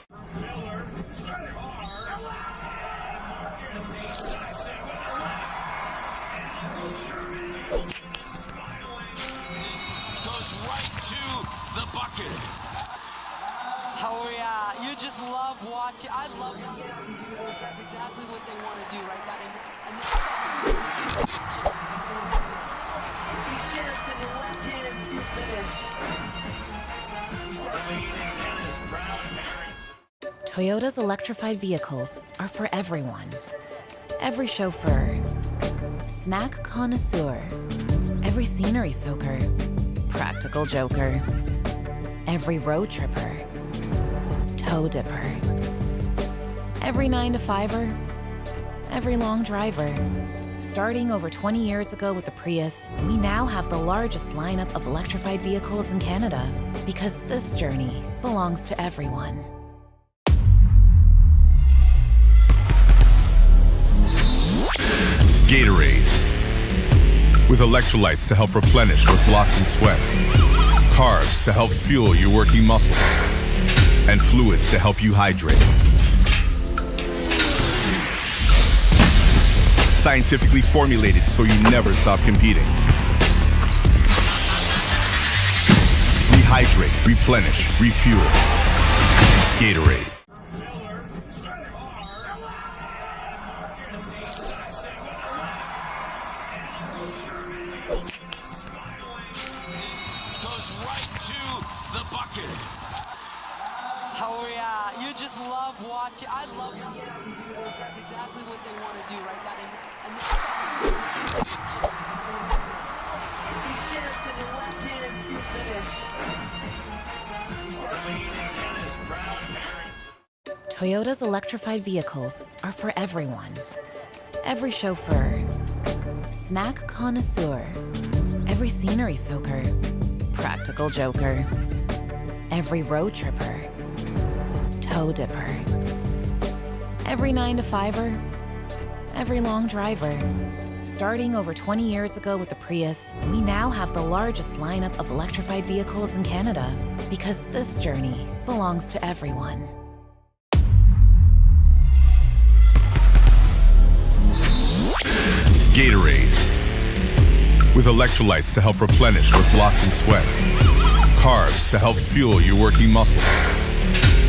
Goes right to the bucket. Oh yeah, you just love watching. I love these videos. That's exactly what they want to do, right? That and you shift and your left hand, you finish. Canada's proud parent. Toyota's electrified vehicles are for everyone. Every chauffeur, snack connoisseur, every scenery soaker, practical joker, every road tripper, toe dipper, every 9-to-5er, every long driver. Starting over 20 years ago with the Prius, we now have the largest lineup of electrified vehicles in Canada because this journey belongs to everyone. Gatorade. With electrolytes to help replenish what's lost in sweat, carbs to help fuel your working muscles, and fluids to help you hydrate. Scientifically formulated so you never stop competing. Rehydrate, replenish, refuel. Gatorade. Goes right to the bucket. Oh yeah, you just love watching. I love these videos. That's exactly what they want to do, right? That and you shift and your left hand, you finish. Canada's proud parent. Toyota's electrified vehicles are for everyone. Every chauffeur, snack connoisseur, every scenery soaker, practical joker, every road tripper, toe dipper, every 9-to-5er, every long driver. Starting over 20 years ago with the Prius, we now have the largest lineup of electrified vehicles in Canada because this journey belongs to everyone. Gatorade. With electrolytes to help replenish what's lost in sweat. Carbs to help fuel your working muscles.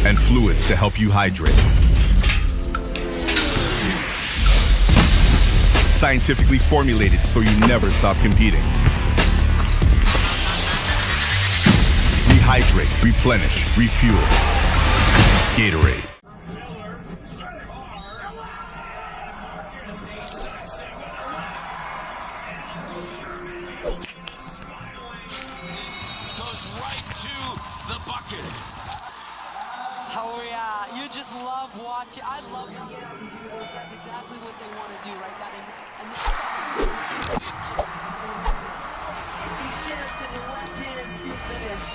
And fluids to help you hydrate. Scientifically formulated so you never stop competing. Rehydrate, replenish, refuel. Gatorade. Goes right to the bucket. Oh yeah, you just love watching. I love the athletes do this. That's exactly what they want to do, right? That and he shift and the left hand speed finish.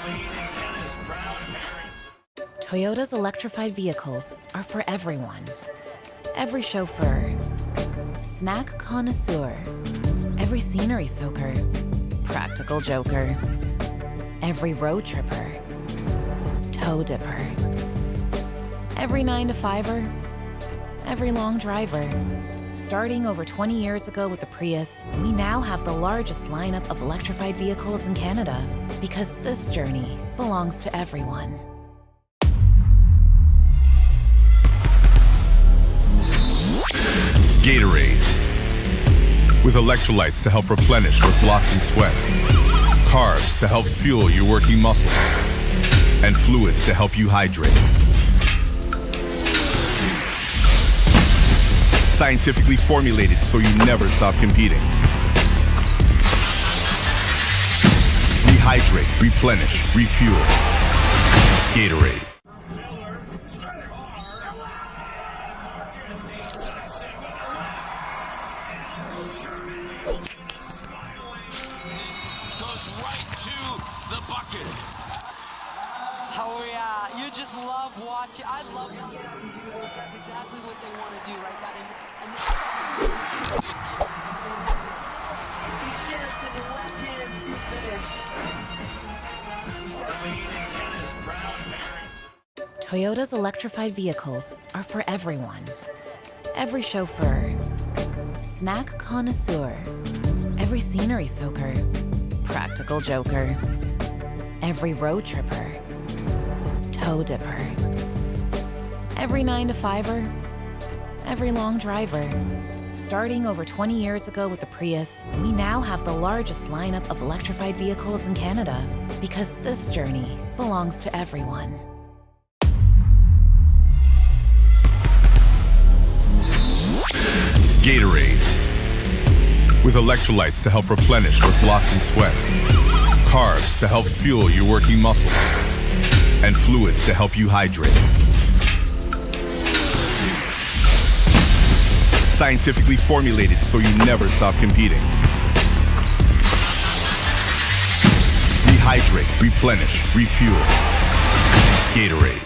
Leading tennis, Brown parents. Toyota's electrified vehicles are for everyone. Every chauffeur, snack connoisseur, every scenery soaker, practical joker, every road tripper, toe dipper, every 9-to-5er, every long driver. Starting over 20 years ago with the Prius, we now have the largest lineup of electrified vehicles in Canada because this journey belongs to everyone. Gatorade. With electrolytes to help replenish what's lost in sweat. Carbs to help fuel your working muscles. And fluids to help you hydrate. Scientifically formulated so you never stop competing. Rehydrate, replenish, refuel. Gatorade. Goes right to the bucket. Oh yeah, you just love watching. I love the athletes do this. That's exactly what they want to do, right? That and he shift and the left hand speed finish. Leading tennis, Brown parents. Toyota's electrified vehicles are for everyone. Every chauffeur, snack connoisseur, every scenery soaker, practical joker, every road tripper, toe dipper, every 9-to-5er, every long driver. Starting over 20 years ago with the Prius, we now have the largest lineup of electrified vehicles in Canada because this journey belongs to everyone. Gatorade. With electrolytes to help replenish what's lost in sweat. Carbs to help fuel your working muscles. And fluids to help you hydrate. Scientifically formulated so you never stop competing. Rehydrate, replenish, refuel. Gatorade.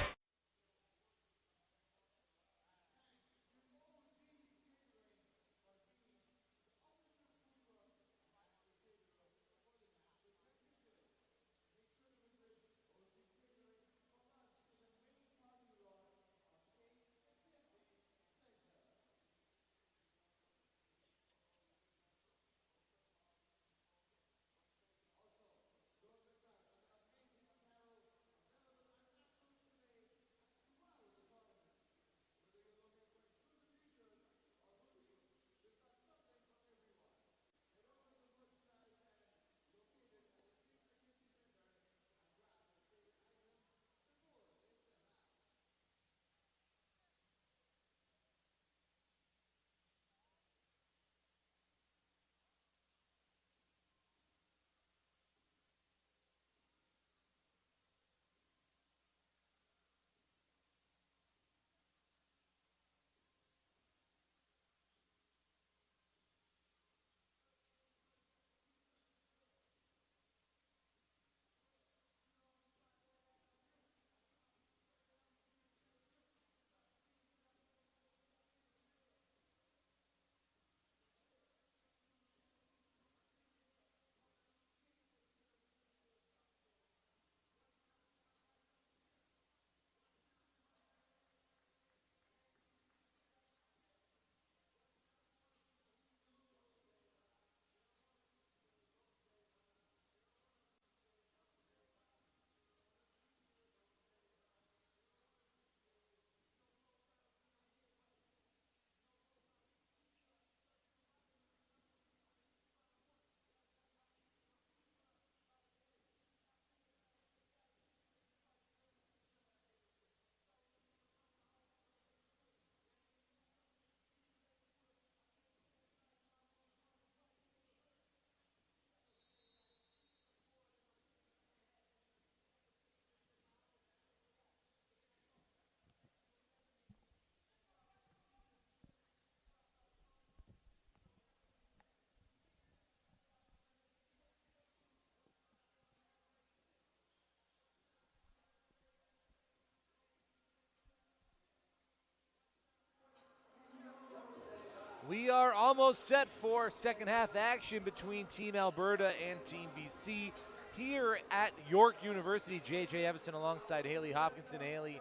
We are almost set for second half action between Team Alberta and Team BC here at York University. JJ Evison alongside Haley Hopkinson. Haley,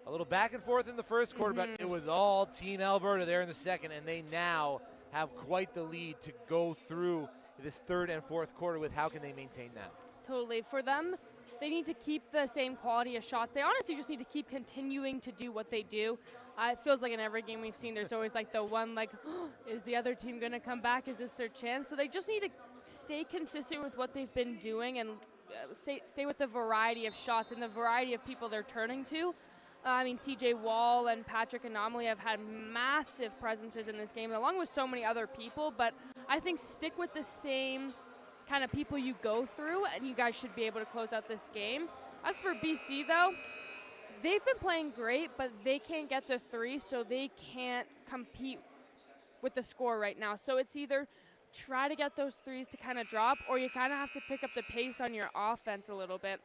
a little back and forth in the first quarter, but it was all Team Alberta there in the second, and they now have quite the lead to go through this third and fourth quarter with. How can they maintain that? Totally. For them, they need to keep the same quality of shots. They honestly just need to keep continuing to do what they do. It feels like in every game we've seen, there's always like the one like, oh, is the other team going to come back? Is this their chance? So they just need to stay consistent with what they've been doing and stay with the variety of shots and the variety of people they're turning to. I mean, TJ Wall and Patrick Anomaly have had massive presences in this game, along with so many other people. But I think stick with the same kind of people you go through, and you guys should be able to close out this game. As for BC, though, they've been playing great, but they can't get the three, so they can't compete with the score right now. So it's either try to get those threes to kind of drop, or you kind of have to pick up the pace on your offense a little bit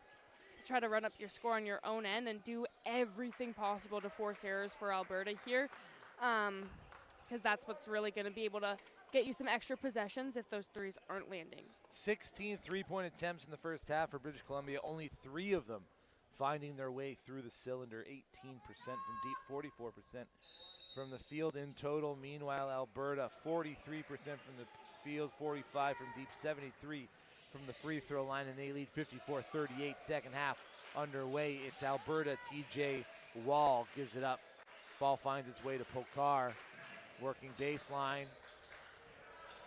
to try to run up your score on your own end and do everything possible to force errors for Alberta here, because that's what's really going to be able to get you some extra possessions if those threes aren't landing. 16 three-point attempts in the first half for British Columbia, only 3 of them finding their way through the cylinder. 18% from deep, 44% from the field in total. Meanwhile, Alberta, 43% from the field, 45 from deep, 73 from the free throw line, and they lead 54-38. Second half underway. It's Alberta. TJ Wall gives it up. Ball finds its way to Pokar, working baseline.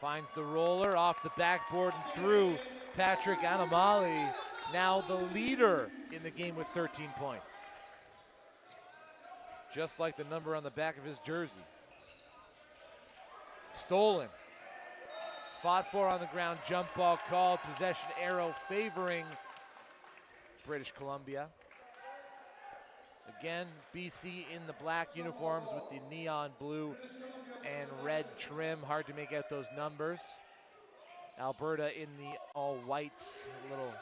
Finds the roller off the backboard and through. Patrick Anomaly, now the leader in the game with 13 points. Just like the number on the back of his jersey. Stolen. Fought for on the ground, jump ball called, possession arrow favoring British Columbia. Again, BC in the black uniforms with the neon blue and red trim. Hard to make out those numbers. Alberta in the all whites, little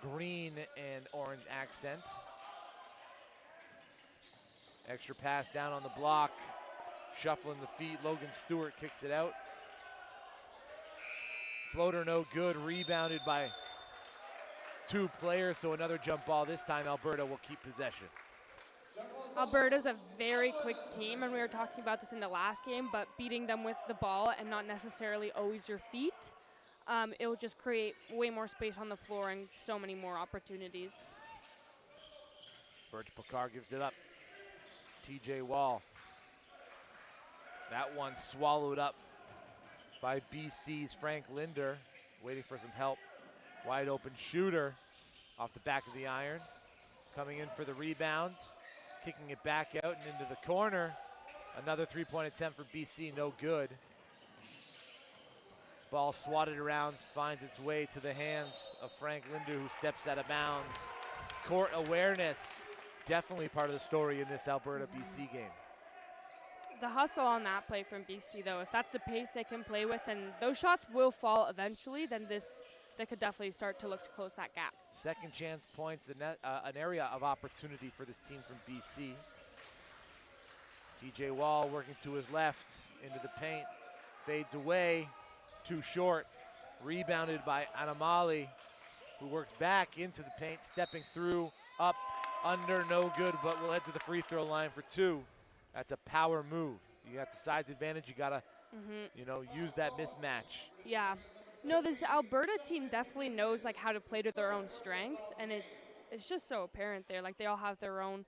green and orange accent. Extra pass down on the block. Shuffling the feet, Logan Stewart kicks it out. Floater no good, rebounded by 2 players, so another jump ball. This time Alberta will keep possession. Alberta's a very quick team, and we were talking about this in the last game, but beating them with the ball and not necessarily always your feet, it will just create way more space on the floor and so many more opportunities. Birch Pokar gives it up. TJ Wall. That one swallowed up by BC's Frank Linder, waiting for some help. Wide open shooter off the back of the iron. Coming in for the rebound. Kicking it back out and into the corner. Another three-point attempt for BC, no good. Ball swatted around, finds its way to the hands of Frank Linder, who steps out of bounds. Court awareness, definitely part of the story in this Alberta-BC game. The hustle on that play from BC, though, if that's the pace they can play with, and those shots will fall eventually, then they could definitely start to look to close that gap. Second chance points, an area of opportunity for this team from BC. TJ Wall working to his left, into the paint, fades away, too short. Rebounded by Anomaly, who works back into the paint, stepping through, up, under, no good, but will head to the free throw line for 2. That's a power move. You got the size advantage, you gotta, use that mismatch. Yeah. No, this Alberta team definitely knows like how to play to their own strengths, and it's just so apparent there. Like they all have their own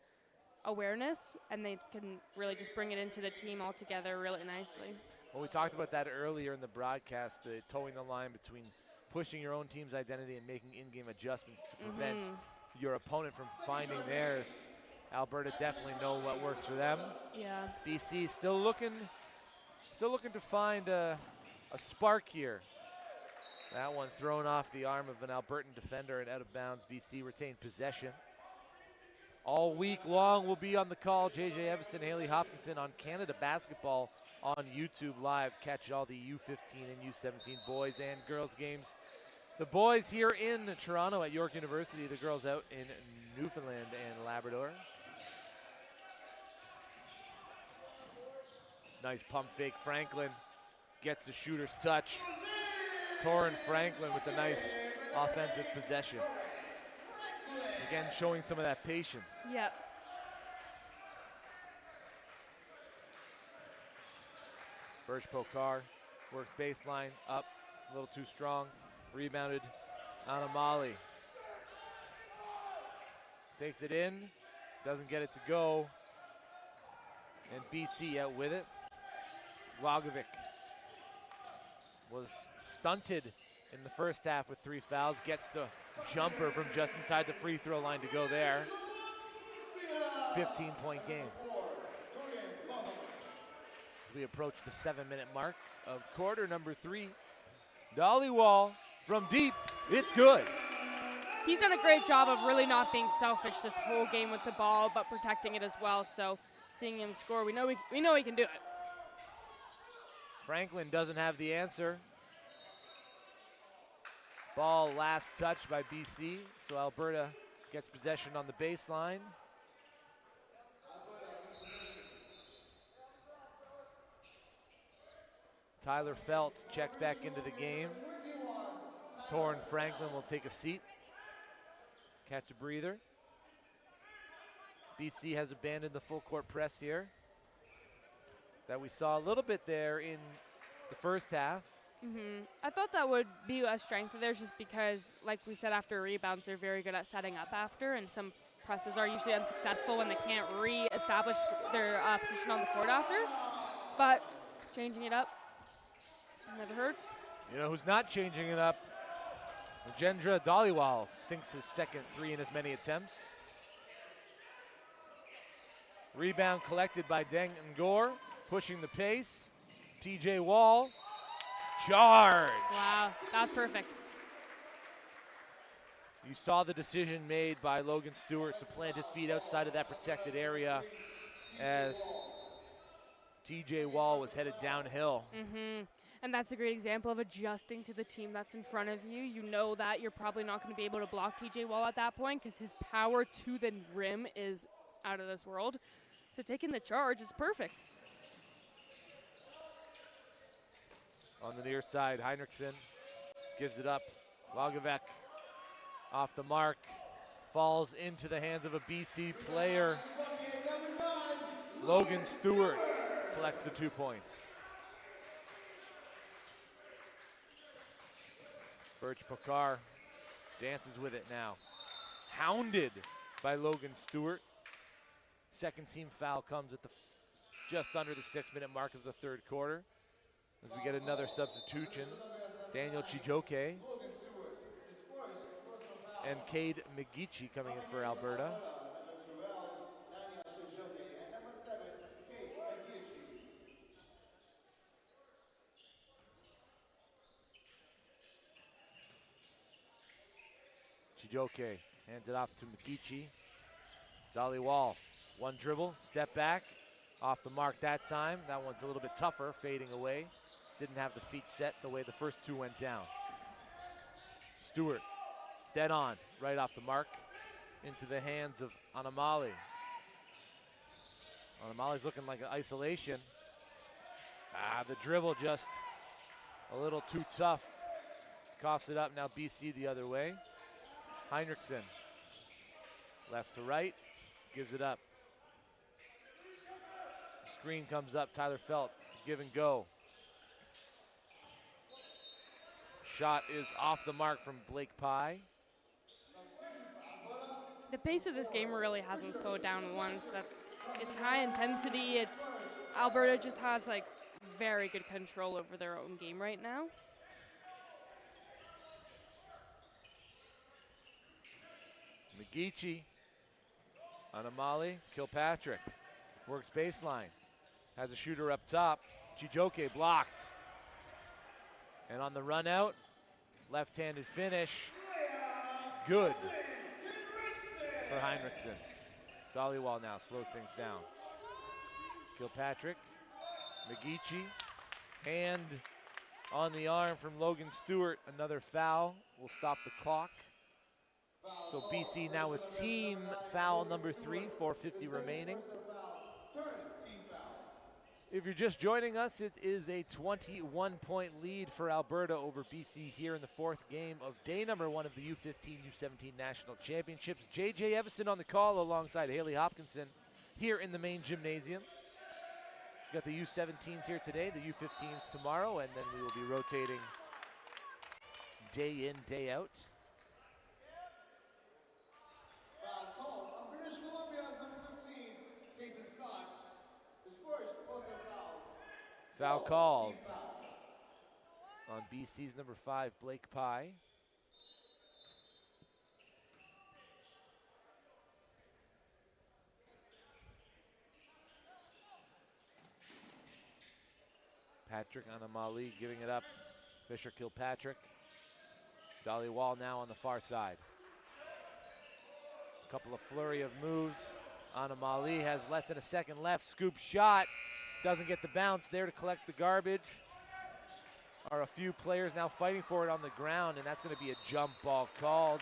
awareness, and they can really just bring it into the team all together really nicely. Well, we talked about that earlier in the broadcast, the towing the line between pushing your own team's identity and making in-game adjustments to prevent your opponent from finding theirs. Alberta definitely know what works for them. Yeah. BC still looking to find a spark here. That one thrown off the arm of an Albertan defender and out of bounds. BC retained possession. All week long we'll be on the call. JJ Evison, Haley Hopkinson on Canada Basketball on YouTube Live. Catch all the U15 and U17 boys and girls games. The boys here in Toronto at York University, the girls out in Newfoundland and Labrador. Nice pump fake. Franklin gets the shooter's touch. Torrin Franklin with the nice offensive possession. Again, showing some of that patience. Yep. Birch Pokar works baseline, up, a little too strong. Rebounded Anamali. Takes it in, doesn't get it to go. And BC out with it. Lagovic was stunted in the first half with 3 fouls. Gets the jumper from just inside the free throw line to go there. 15-point game. As we approach the 7-minute mark of quarter number 3. Dollywall from deep, it's good. He's done a great job of really not being selfish this whole game with the ball, but protecting it as well. So seeing him score, we know he can do it. Franklin doesn't have the answer. Ball last touched by BC, so Alberta gets possession on the baseline. Tyler Felt checks back into the game. Torrin Franklin will take a seat, catch a breather. BC has abandoned the full court press here that we saw a little bit there in the first half. I thought that would be a strength of theirs just because, like we said, after rebounds, they're very good at setting up after, and some presses are usually unsuccessful when they can't re-establish their position on the court after. But changing it up never hurts. You know who's not changing it up? Magendra Dhaliwal sinks his second 3 in as many attempts. Rebound collected by Deng Ngor, pushing the pace. TJ Wall, charge. Wow, that was perfect. You saw the decision made by Logan Stewart to plant his feet outside of that protected area as TJ Wall was headed downhill. And that's a great example of adjusting to the team that's in front of you. You know that you're probably not going to be able to block TJ Wall at that point because his power to the rim is out of this world. So taking the charge, it's perfect. On the near side, Heinrichsen gives it up. Lagovic off the mark, falls into the hands of a BC player. Logan Stewart collects the 2 points. Birch Pokar dances with it now. Hounded by Logan Stewart. Second team foul comes at the just under the 6-minute mark of the third quarter as we get another substitution. Daniel Chijoke and Cade McGeechee coming in for Alberta. Chijoke hands it off to McGeechee. Dhaliwal, one dribble, step back, off the mark that time. That one's a little bit tougher, fading away. Didn't have the feet set the way the first 2 went down. Stewart, dead on, right off the mark, into the hands of Anamali. Anamali's looking like an isolation. The dribble just a little too tough. Coughs it up, now BC the other way. Heinrichsen, left to right, gives it up. Screen comes up, Tyler Felt, give and go. Shot is off the mark from Blake Pye. The pace of this game really hasn't slowed down once. It's high intensity. Alberta just has like very good control over their own game right now. McGeechee, Anamali, Kilpatrick, works baseline, has a shooter up top. Chijoke blocked. And on the run out, left-handed finish, good for Heinrichsen. Dhaliwal now slows things down. Kilpatrick, McGeechee, hand on the arm from Logan Stewart. Another foul will stop the clock. So BC now with team foul number 3, 4:50 remaining. If you're just joining us, it is a 21-point lead for Alberta over BC here in the fourth game of day number 1 of the U15, U17 National Championships. J.J. Evison on the call alongside Haley Hopkinson here in the main gymnasium. Got the U17s here today, the U15s tomorrow, and then we will be rotating day in, day out. Foul called on BC's number 5, Blake Pye. Patrick Anamali giving it up. Fisher Kilpatrick. Dolly Wall now on the far side. A couple of flurry of moves. Anamali has less than a second left. Scoop shot. Doesn't get the bounce there to collect the garbage. Are a few players now fighting for it on the ground, and that's going to be a jump ball called.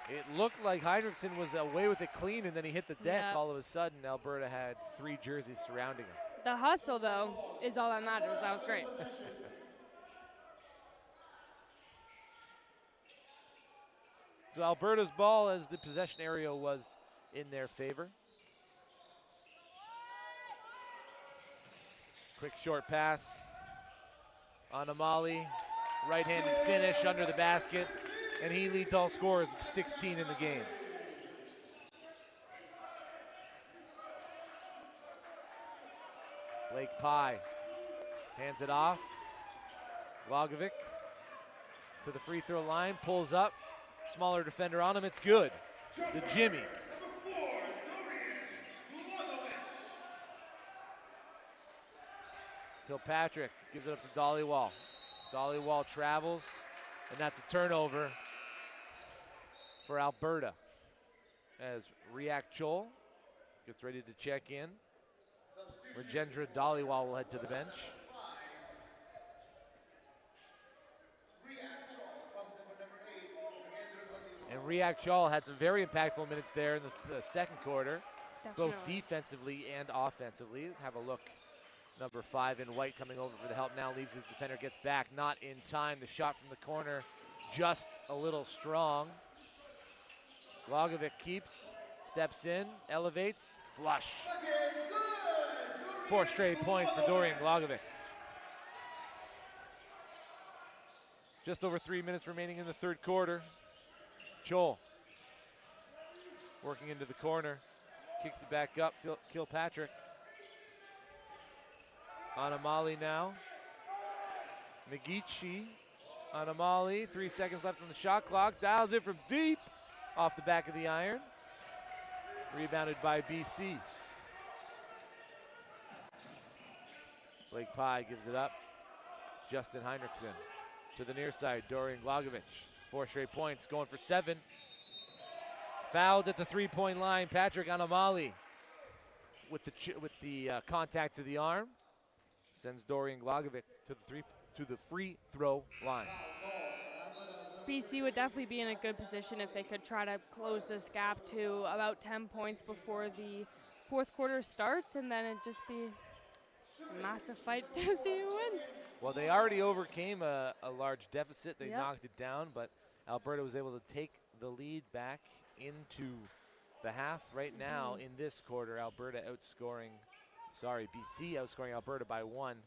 It looked like Heinrichsen was away with it clean, and then he hit the deck. Yeah. All of a sudden, Alberta had 3 jerseys surrounding him. The hustle, though, is all that matters. That was great. So Alberta's ball, as the possession area was in their favor. Quick short pass. Anamali, right-handed finish under the basket, and he leads all scorers with 16 in the game. Blake Pye hands it off. Glogovic to the free throw line, pulls up. Smaller defender on him, it's good. The Jimmy. Kilpatrick gives it up to Dollywall. Dollywall travels, and that's a turnover for Alberta. As Riak Chol gets ready to check in. Rajendra Dollywall will head to the bench. And Riak Chol had some very impactful minutes there in the second quarter, both defensively and offensively. Have a look. Number 5 in white coming over for the help now, leaves his defender, gets back, not in time. The shot from the corner, just a little strong. Glogovic keeps, steps in, elevates, flush. 4 straight points for Dorian Glogovic. Just over 3 minutes remaining in the third quarter. Chol working into the corner, kicks it back up, Kilpatrick. Anamali now. Megichi. Anamali, 3 seconds left on the shot clock. Dials it from deep off the back of the iron. Rebounded by BC. Blake Pye gives it up. Justin Heinrichsen to the near side. Dorian Glogovic. 4 straight points, going for 7. Fouled at the 3-point line. Patrick Anamali with the contact to the arm. Sends Dorian Glogovic to the free throw line. BC would definitely be in a good position if they could try to close this gap to about 10 points before the fourth quarter starts, and then it'd just be a massive fight to see who wins. Well, they already overcame a large deficit. They Yep. knocked it down, but Alberta was able to take the lead back into the half. Right now, in this quarter, BC outscoring Alberta by 1.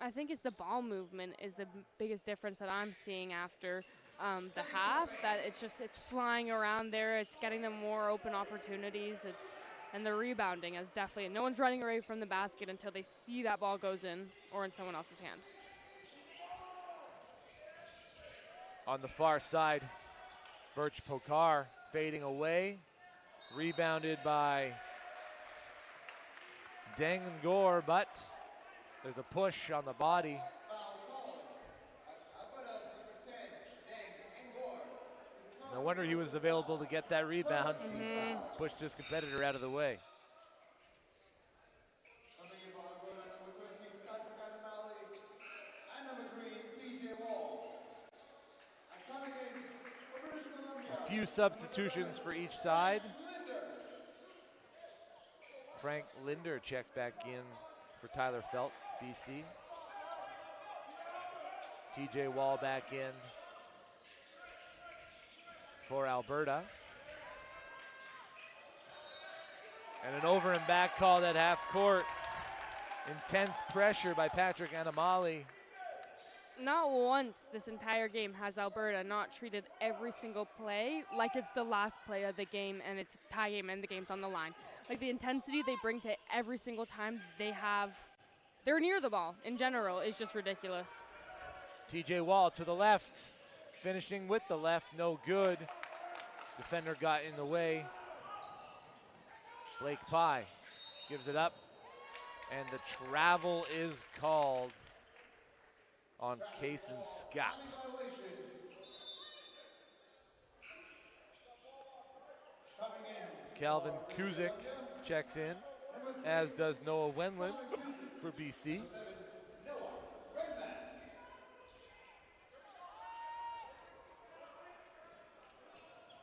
I think it's the ball movement is the biggest difference that I'm seeing after the half. That it's flying around there. It's getting them more open opportunities. And the rebounding is definitely, no one's running away from the basket until they see that ball goes in or in someone else's hand. On the far side, Birch Pokar fading away. Rebounded by Dangor, but there's a push on the body. No wonder he was available to get that rebound. He pushed his competitor out of the way. A few substitutions for each side. Frank Linder checks back in for Tyler Felt, BC. TJ Wall back in for Alberta. And an over and back call at half court. Intense pressure by Patrick Anamali. Not once this entire game has Alberta not treated every single play like it's the last play of the game and it's a tie game and the game's on the line. Like the intensity they bring to every single time they're near the ball in general is just ridiculous. TJ Wall to the left, finishing with the left, no good. Defender got in the way. Blake Pye gives it up, and the travel is called on Kaysen Scott. Calvin Kuzik checks in, as does Noah Wenlin for BC.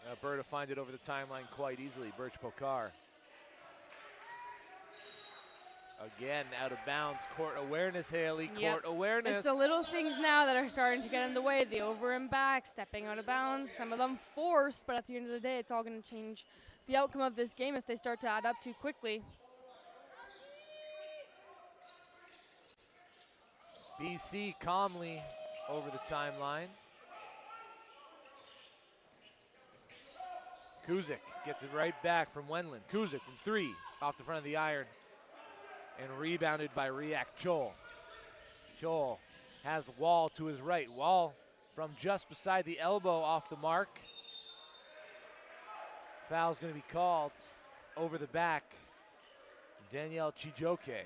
Alberta find it over the timeline quite easily. Birch Pokar. Again, out of bounds. Court awareness, Haley. Court awareness. It's the little things now that are starting to get in the way. The over and back, stepping out of bounds. Some of them forced, but at the end of the day, it's all going to change the outcome of this game if they start to add up too quickly. BC calmly over the timeline. Kuzik gets it right back from Wenlin. Kuzik from three, off the front of the iron. And rebounded by Riak Chol. Chol has Wall to his right. Wall from just beside the elbow off the mark. Foul's going to be called over the back. Danielle Chijoke.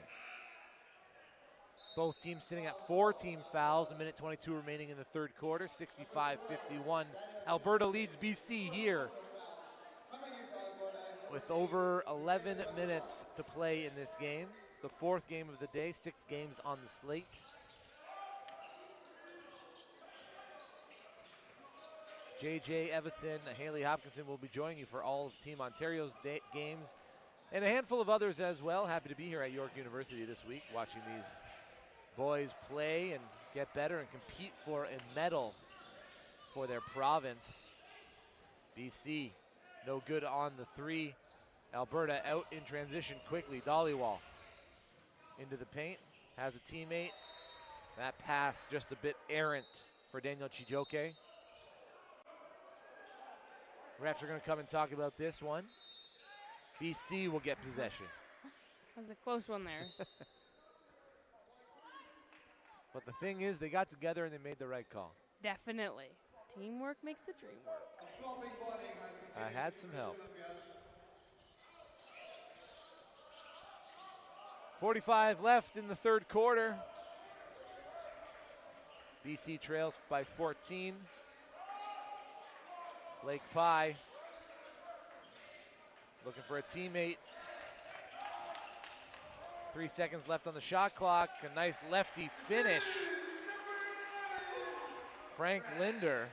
Both teams sitting at 4 team fouls. A minute 22 remaining in the third quarter. 65-51. Alberta leads BC here with over 11 minutes to play in this game. The fourth game of the day, 6 games on the slate. JJ Evison, Haley Hopkinson will be joining you for all of Team Ontario's games and a handful of others as well. Happy to be here at York University this week watching these boys play and get better and compete for a medal for their province. BC, no good on the three. Alberta out in transition quickly. Dollywall into the paint, has a teammate. That pass just a bit errant for Daniel Chijoke. Refs are going to come and talk about this one. BC will get possession. That was a close one there. But the thing is, they got together and they made the right call. Definitely. Teamwork makes the dream work. I had some help. 45 left in the third quarter. BC trails by 14. Blake Pye looking for a teammate. 3 seconds left on the shot clock. A nice lefty finish. Frank Linder.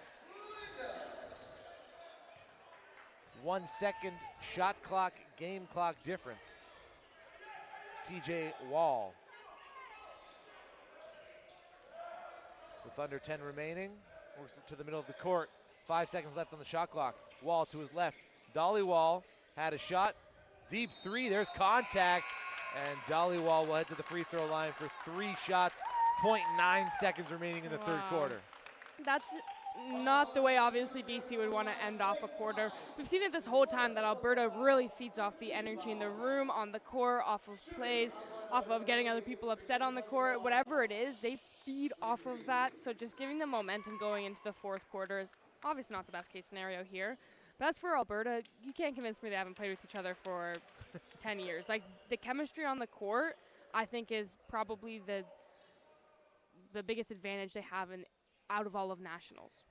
1 second shot clock, game clock difference. TJ Wall. With under 10 remaining, works it to the middle of the court. 5 seconds left on the shot clock. Wall to his left. Dollywall had a shot. Deep three, there's contact. And Dollywall will head to the free throw line for 3 shots. 0.9 seconds remaining in the third quarter. That's not the way, obviously, BC would want to end off a quarter. We've seen it this whole time that Alberta really feeds off the energy in the room, on the court, off of plays, off of getting other people upset on the court. Whatever it is, they feed off of that. So just giving them momentum going into the fourth quarter is obviously not the best case scenario here. But as for Alberta, you can't convince me they haven't played with each other for 10 years. Like, the chemistry on the court, I think, is probably the biggest advantage they have out of all of nationals.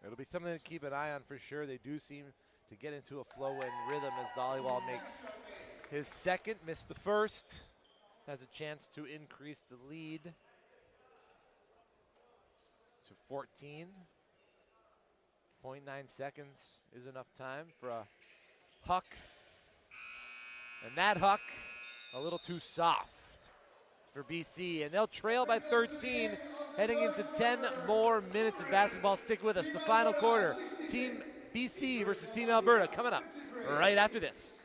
It'll be something to keep an eye on for sure. They do seem to get into a flow and rhythm as Dollywall makes his second, missed the first. Has a chance to increase the lead to 14. 0.9 seconds is enough time for a huck And that huck, a little too soft for BC, and they'll trail by 13 heading into 10 more minutes of basketball. Stick with us. The final quarter, Team BC versus Team Alberta, coming up right after this.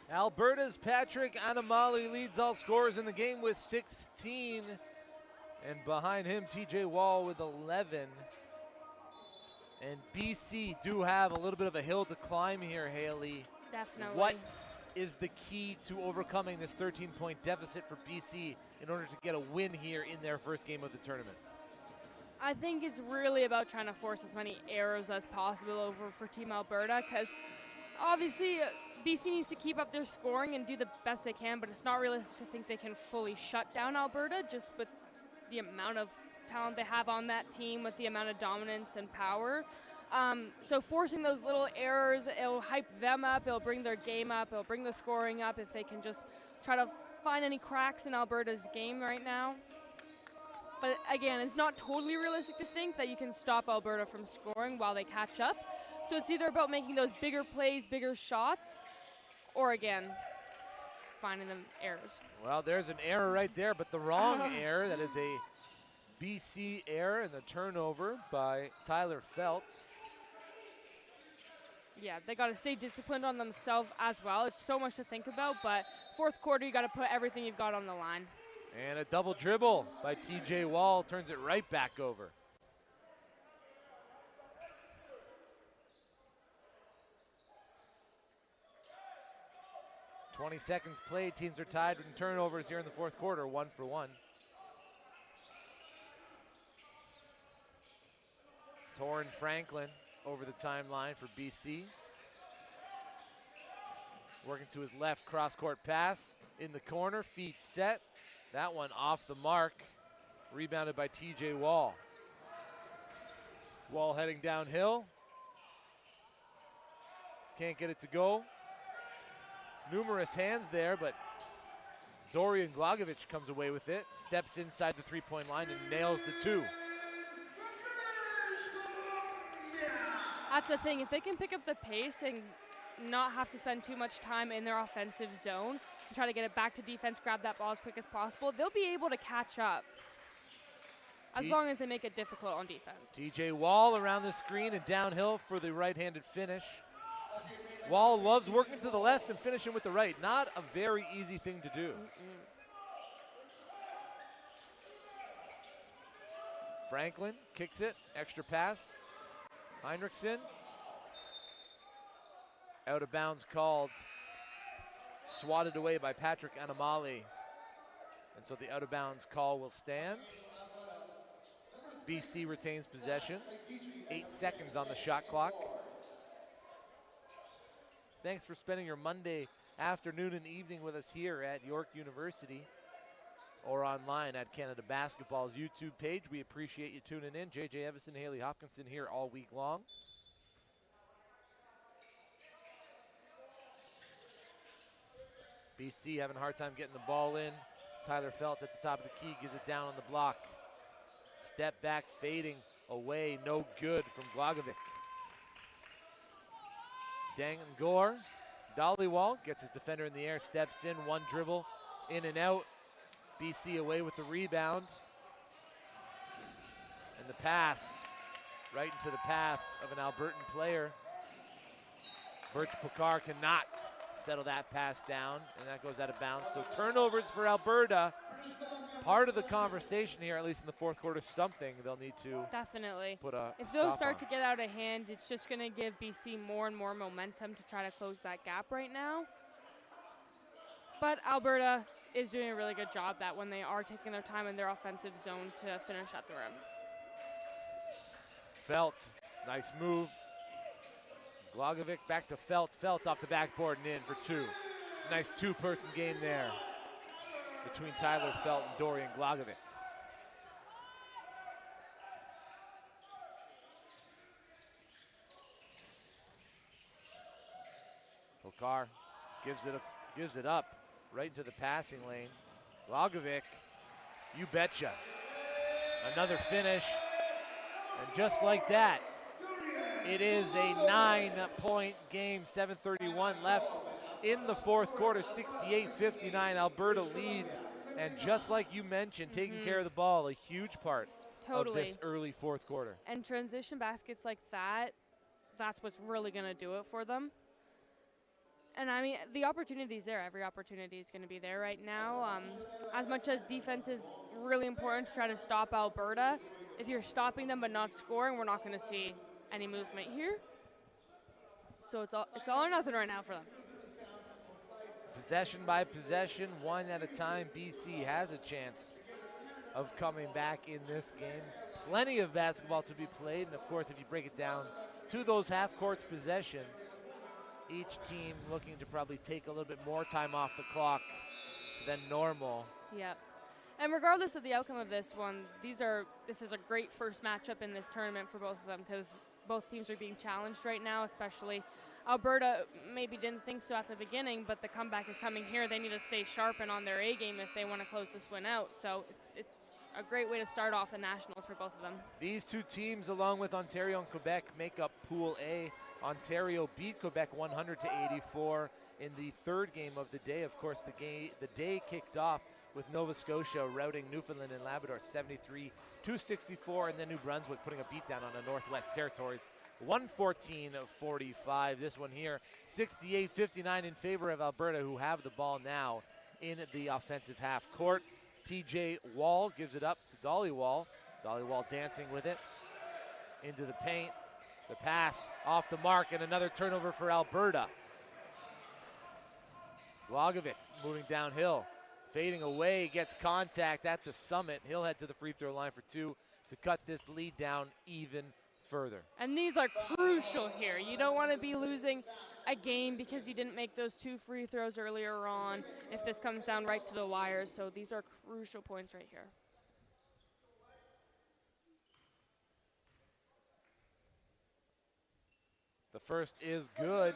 Alberta's Patrick Anamali leads all scorers in the game with 16. And behind him, TJ Wall with 11. And BC do have a little bit of a hill to climb here, Haley. Definitely. What is the key to overcoming this 13-point deficit for BC in order to get a win here in their first game of the tournament? I think it's really about trying to force as many errors as possible over for Team Alberta, because obviously BC needs to keep up their scoring and do the best they can, but it's not realistic to think they can fully shut down Alberta just with the amount of talent they have on that team, with the amount of dominance and power. So forcing those little errors, it'll hype them up, it'll bring their game up, it'll bring the scoring up if they can just try to find any cracks in Alberta's game right now. But again, it's not totally realistic to think that you can stop Alberta from scoring while they catch up. So it's either about making those bigger plays, bigger shots, or again, finding them errors. Well, there's an error right there, but the wrong error. That is a BC error, and the turnover by Tyler Felt. Yeah, they got to stay disciplined on themselves as well. It's so much to think about, but fourth quarter, you got to put everything you've got on the line. And a double dribble by TJ Wall turns it right back over. .20 seconds played. Teams are tied in turnovers here in the fourth quarter, 1-for-1. Torrin Franklin over the timeline for BC. Working to his left, cross-court pass in the corner, feet set. That one off the mark, rebounded by TJ Wall. Wall heading downhill. Can't get it to go. Numerous hands there, but Dorian Glagovic comes away with it. Steps inside the three-point line and nails the two. That's the thing. If they can pick up the pace and not have to spend too much time in their offensive zone and try to get it back to defense, grab that ball as quick as possible, they'll be able to catch up as long as they make it difficult on defense. TJ Wall around the screen and downhill for the right-handed finish. Wall loves working to the left and finishing with the right. Not a very easy thing to do. Franklin kicks it, extra pass. Heinrichsen. Out of bounds called. Swatted away by Patrick Anamali. And so the out of bounds call will stand. BC retains possession. 8 seconds on the shot clock. Thanks for spending your Monday afternoon and evening with us here at York University or online at Canada Basketball's YouTube page. We appreciate you tuning in. JJ Evison, Haley Hopkinson here all week long. BC having a hard time getting the ball in. Tyler Felt at the top of the key gives it down on the block. Step back, fading away, no good from Glagovic. Dangor, Dollywall gets his defender in the air, steps in, one dribble, in and out. BC away with the rebound. And the pass right into the path of an Albertan player. Birch Pukar cannot settle that pass down, and that goes out of bounds. So turnovers for Alberta. Part of the conversation here, at least in the fourth quarter, something they'll need to Definitely. put a If stop those start on. to get out of hand, it's just going to give BC more and more momentum to try to close that gap right now. But Alberta is doing a really good job that when they are taking their time in their offensive zone to finish at the rim. Felt, nice move. Glagovic back to Felt. Felt off the backboard and in for two. Nice two-person game there between Tyler Felt and Dorian Glagovic. Pokar gives it up right into the passing lane. Glagovic, you betcha. Another finish, and just like that, it is a 9-point game, 7:31 left in the fourth quarter, 68-59. Alberta leads, and just like you mentioned, taking care of the ball, a huge part of this early fourth quarter. And transition baskets like that, that's what's really going to do it for them. And I mean, the opportunity's there. Every opportunity is going to be there right now. As much as defense is really important to try to stop Alberta, if you're stopping them but not scoring, we're not going to see any movement here. So it's all or nothing right now for them. Possession by possession, one at a time. BC has a chance of coming back in this game. Plenty of basketball to be played, and of course, if you break it down to those half-court possessions, each team looking to probably take a little bit more time off the clock than normal. Yep. And regardless of the outcome of this one, this is a great first matchup in this tournament for both of them because both teams are being challenged right now, especially Alberta maybe didn't think so at the beginning, but the comeback is coming here. They need to stay sharp and on their A game if they want to close this one out. So it's a great way to start off the Nationals for both of them. These two teams, along with Ontario and Quebec, make up Pool A. Ontario beat Quebec 100-84 in the third game of the day. Of course, the day kicked off with Nova Scotia routing Newfoundland and Labrador 73-64, and then New Brunswick putting a beatdown on the Northwest Territories 114-45. This one here, 68-59 in favor of Alberta, who have the ball now in the offensive half court. TJ Wall gives it up to Dollywall. Dollywall dancing with it into the paint. The pass off the mark, and another turnover for Alberta. Glagovic moving downhill, fading away, gets contact at the summit. He'll head to the free throw line for two to cut this lead down even further. And these are crucial here. You don't want to be losing a game because you didn't make those two free throws earlier on if this comes down right to the wires. So these are crucial points right here. The first is good.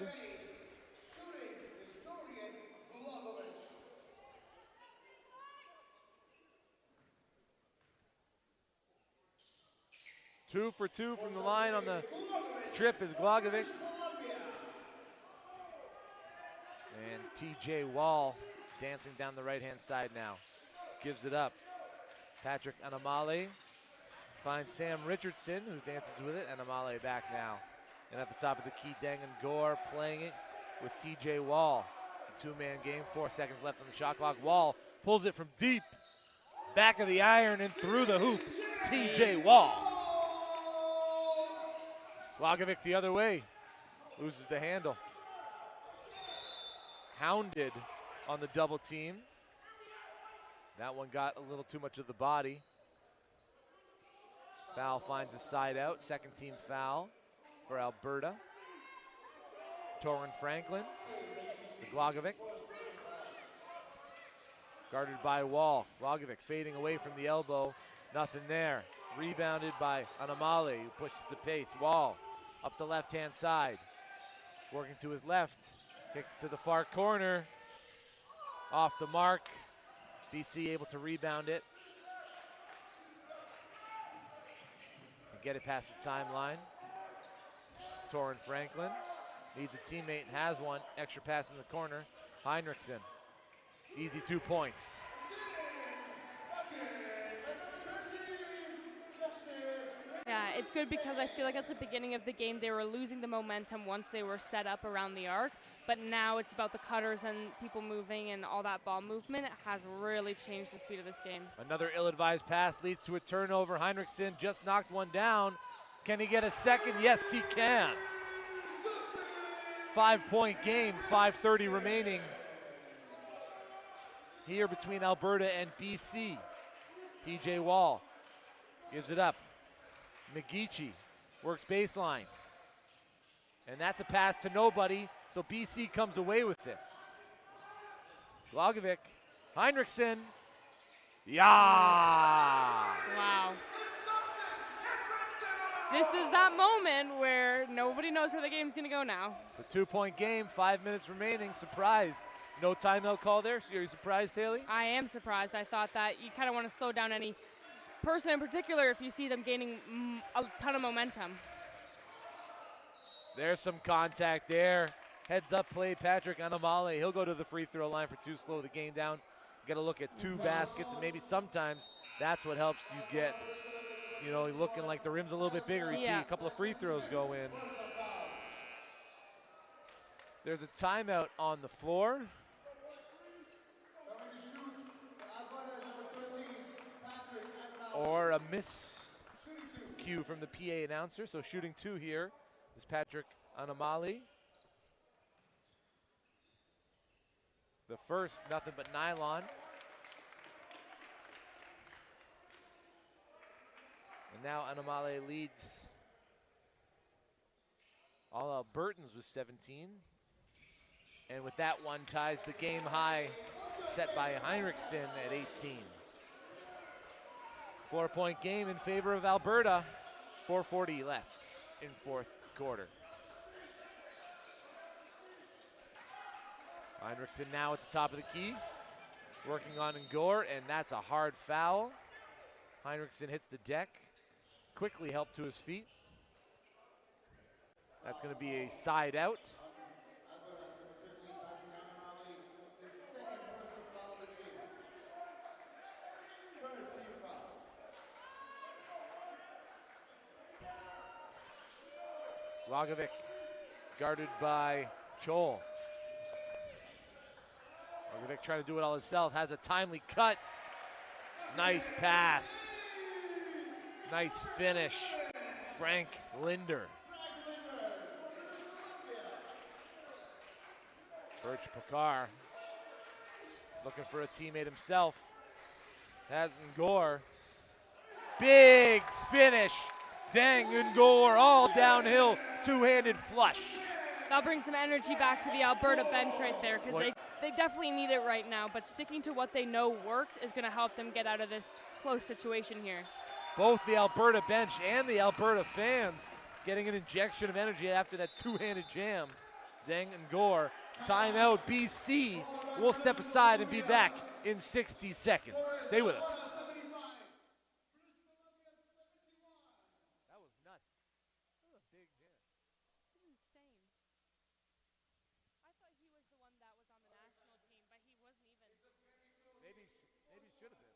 Two for two from the line on the trip is Glagovic. And TJ Wall dancing down the right-hand side now. Gives it up. Patrick Anamale finds Sam Richardson, who dances with it. Anamale back now. And at the top of the key, Dangor playing it with TJ Wall. A two-man game, 4 seconds left on the shot clock. Wall pulls it from deep. Back of the iron and through the hoop. TJ Wall. Glagovic the other way. Loses the handle. Hounded on the double team. That one got a little too much of the body. Foul finds a side out. Second team foul for Alberta. Torrin Franklin to Glagovic. Guarded by Wall. Glagovic fading away from the elbow. Nothing there. Rebounded by Anamale, who pushes the pace. Wall up the left-hand side. Working to his left. Kicks to the far corner. Off the mark. BC able to rebound it. And get it past the timeline. Torrin Franklin needs a teammate and has one. Extra pass in the corner. Heinrichsen. Easy 2 points. Yeah, it's good because I feel like at the beginning of the game they were losing the momentum once they were set up around the arc, but now it's about the cutters and people moving and all that ball movement. It has really changed the speed of this game. Another ill-advised pass leads to a turnover. Heinrichsen just knocked one down. Can he get a second? Yes, he can. 5-point game, 5:30 remaining here between Alberta and BC. TJ Wall gives it up. McGeechee works baseline. And that's a pass to nobody, so BC comes away with it. Blagovic, Heinrichsen. Yeah! Wow. This is that moment where nobody knows where the game's going to go now. It's a 2-point game, 5 minutes remaining. Surprised. No timeout call there. So are you surprised, Haley? I am surprised. I thought that you kind of want to slow down any person in particular if you see them gaining a ton of momentum. There's some contact there. Heads up play, Patrick Anamale. He'll go to the free throw line for two, slow the game down. Get a look at 2 baskets, and maybe sometimes that's what helps you get, you know, looking like the rim's a little bit bigger. You see a couple of free throws go in. There's a timeout on the floor. Or a miscue from the PA announcer. So shooting 2 here is Patrick Anamali. The first, nothing but nylon. And now Anamale leads all Albertans with 17. And with that one ties the game high set by Heinrichsen at 18. 4-point game in favor of Alberta. 4:40 left in fourth quarter. Heinrichsen now at the top of the key, working on Ngor, and that's a hard foul. Heinrichsen hits the deck, quickly helped to his feet. That's going to be a side out. Blagovic guarded by Chol. Blagovic trying to do it all himself, has a timely cut. Nice pass. Nice finish. Frank Linder. Birch Pakar looking for a teammate himself. Has Ngor. Big finish. Dang, Ngor all downhill, two-handed flush. That'll bring some energy back to the Alberta bench right there because they definitely need it right now, but sticking to what they know works is going to help them get out of this close situation here. Both the Alberta bench and the Alberta fans getting an injection of energy after that two-handed jam. Dang Ngor, timeout BC. We'll step aside and be back in 60 seconds. Stay with us. Should have been.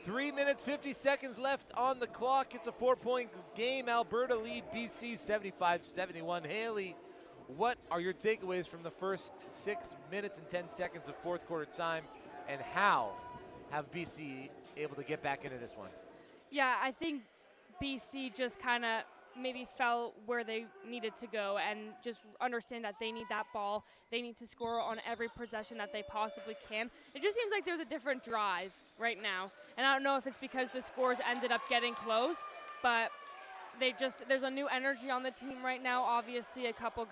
Three minutes, 50 seconds left on the clock. It's a 4-point game. Alberta lead BC 75-71. Haley, what are your takeaways from the first 6 minutes and 10 seconds of fourth quarter time, and how have BC able to get back into this one? Yeah, I think BC just kind of maybe fell where they needed to go and just understand that they need that ball. They need to score on every possession that they possibly can. It just seems like there's a different drive right now. And I don't know if it's because the scores ended up getting close, but there's a new energy on the team right now. Obviously, a couple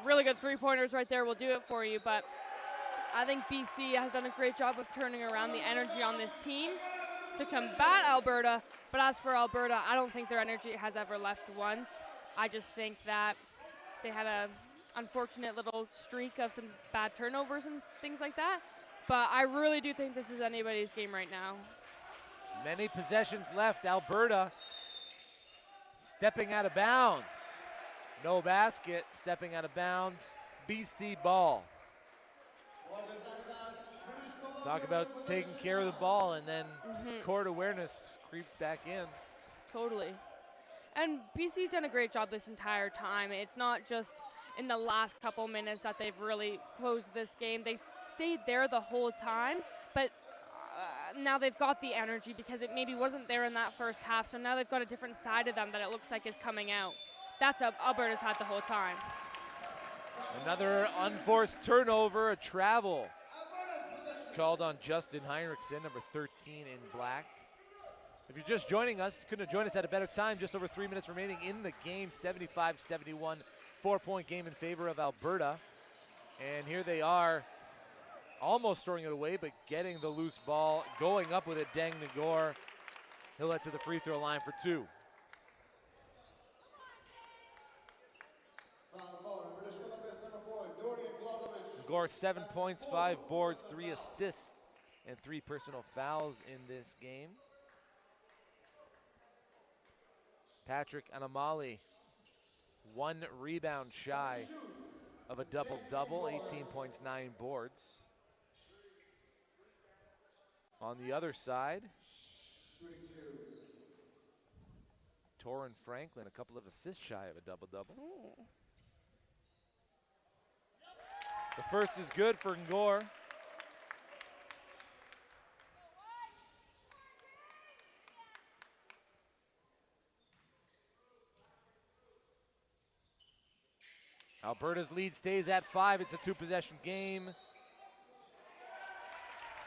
really good three-pointers right there will do it for you, but I think BC has done a great job of turning around the energy on this team to combat Alberta. But as for Alberta, I don't think their energy has ever left once. I just think that they had a unfortunate little streak of some bad turnovers and things like that. But I really do think this is anybody's game right now. Many possessions left. Alberta stepping out of bounds. No basket, stepping out of bounds. BC ball. Talk about taking care of the ball, and then court awareness creeps back in. Totally. And BC's done a great job this entire time. It's not just in the last couple minutes that they've really closed this game. They stayed there the whole time, but now they've got the energy because it maybe wasn't there in that first half, so now they've got a different side of them that it looks like is coming out. That's Alberta's had the whole time. Another unforced turnover, a travel called on Justin Heinrichsen, number 13 in black. If you're just joining us, couldn't have joined us at a better time. Just over 3 minutes remaining in the game, 75-71, 4-point game in favor of Alberta. And here they are, almost throwing it away, but getting the loose ball, going up with it, Deng Nagor. He'll head to the free throw line for two. Nagor, 7 points, 5 boards, 3 assists, and 3 personal fouls in this game. Patrick Anamali, 1 rebound shy of a double-double, 18 points, 9 boards. On the other side, Torin Franklin, a couple of assists shy of a double-double. The first is good for Ngor. Alberta's lead stays at 5. It's a 2-possession game.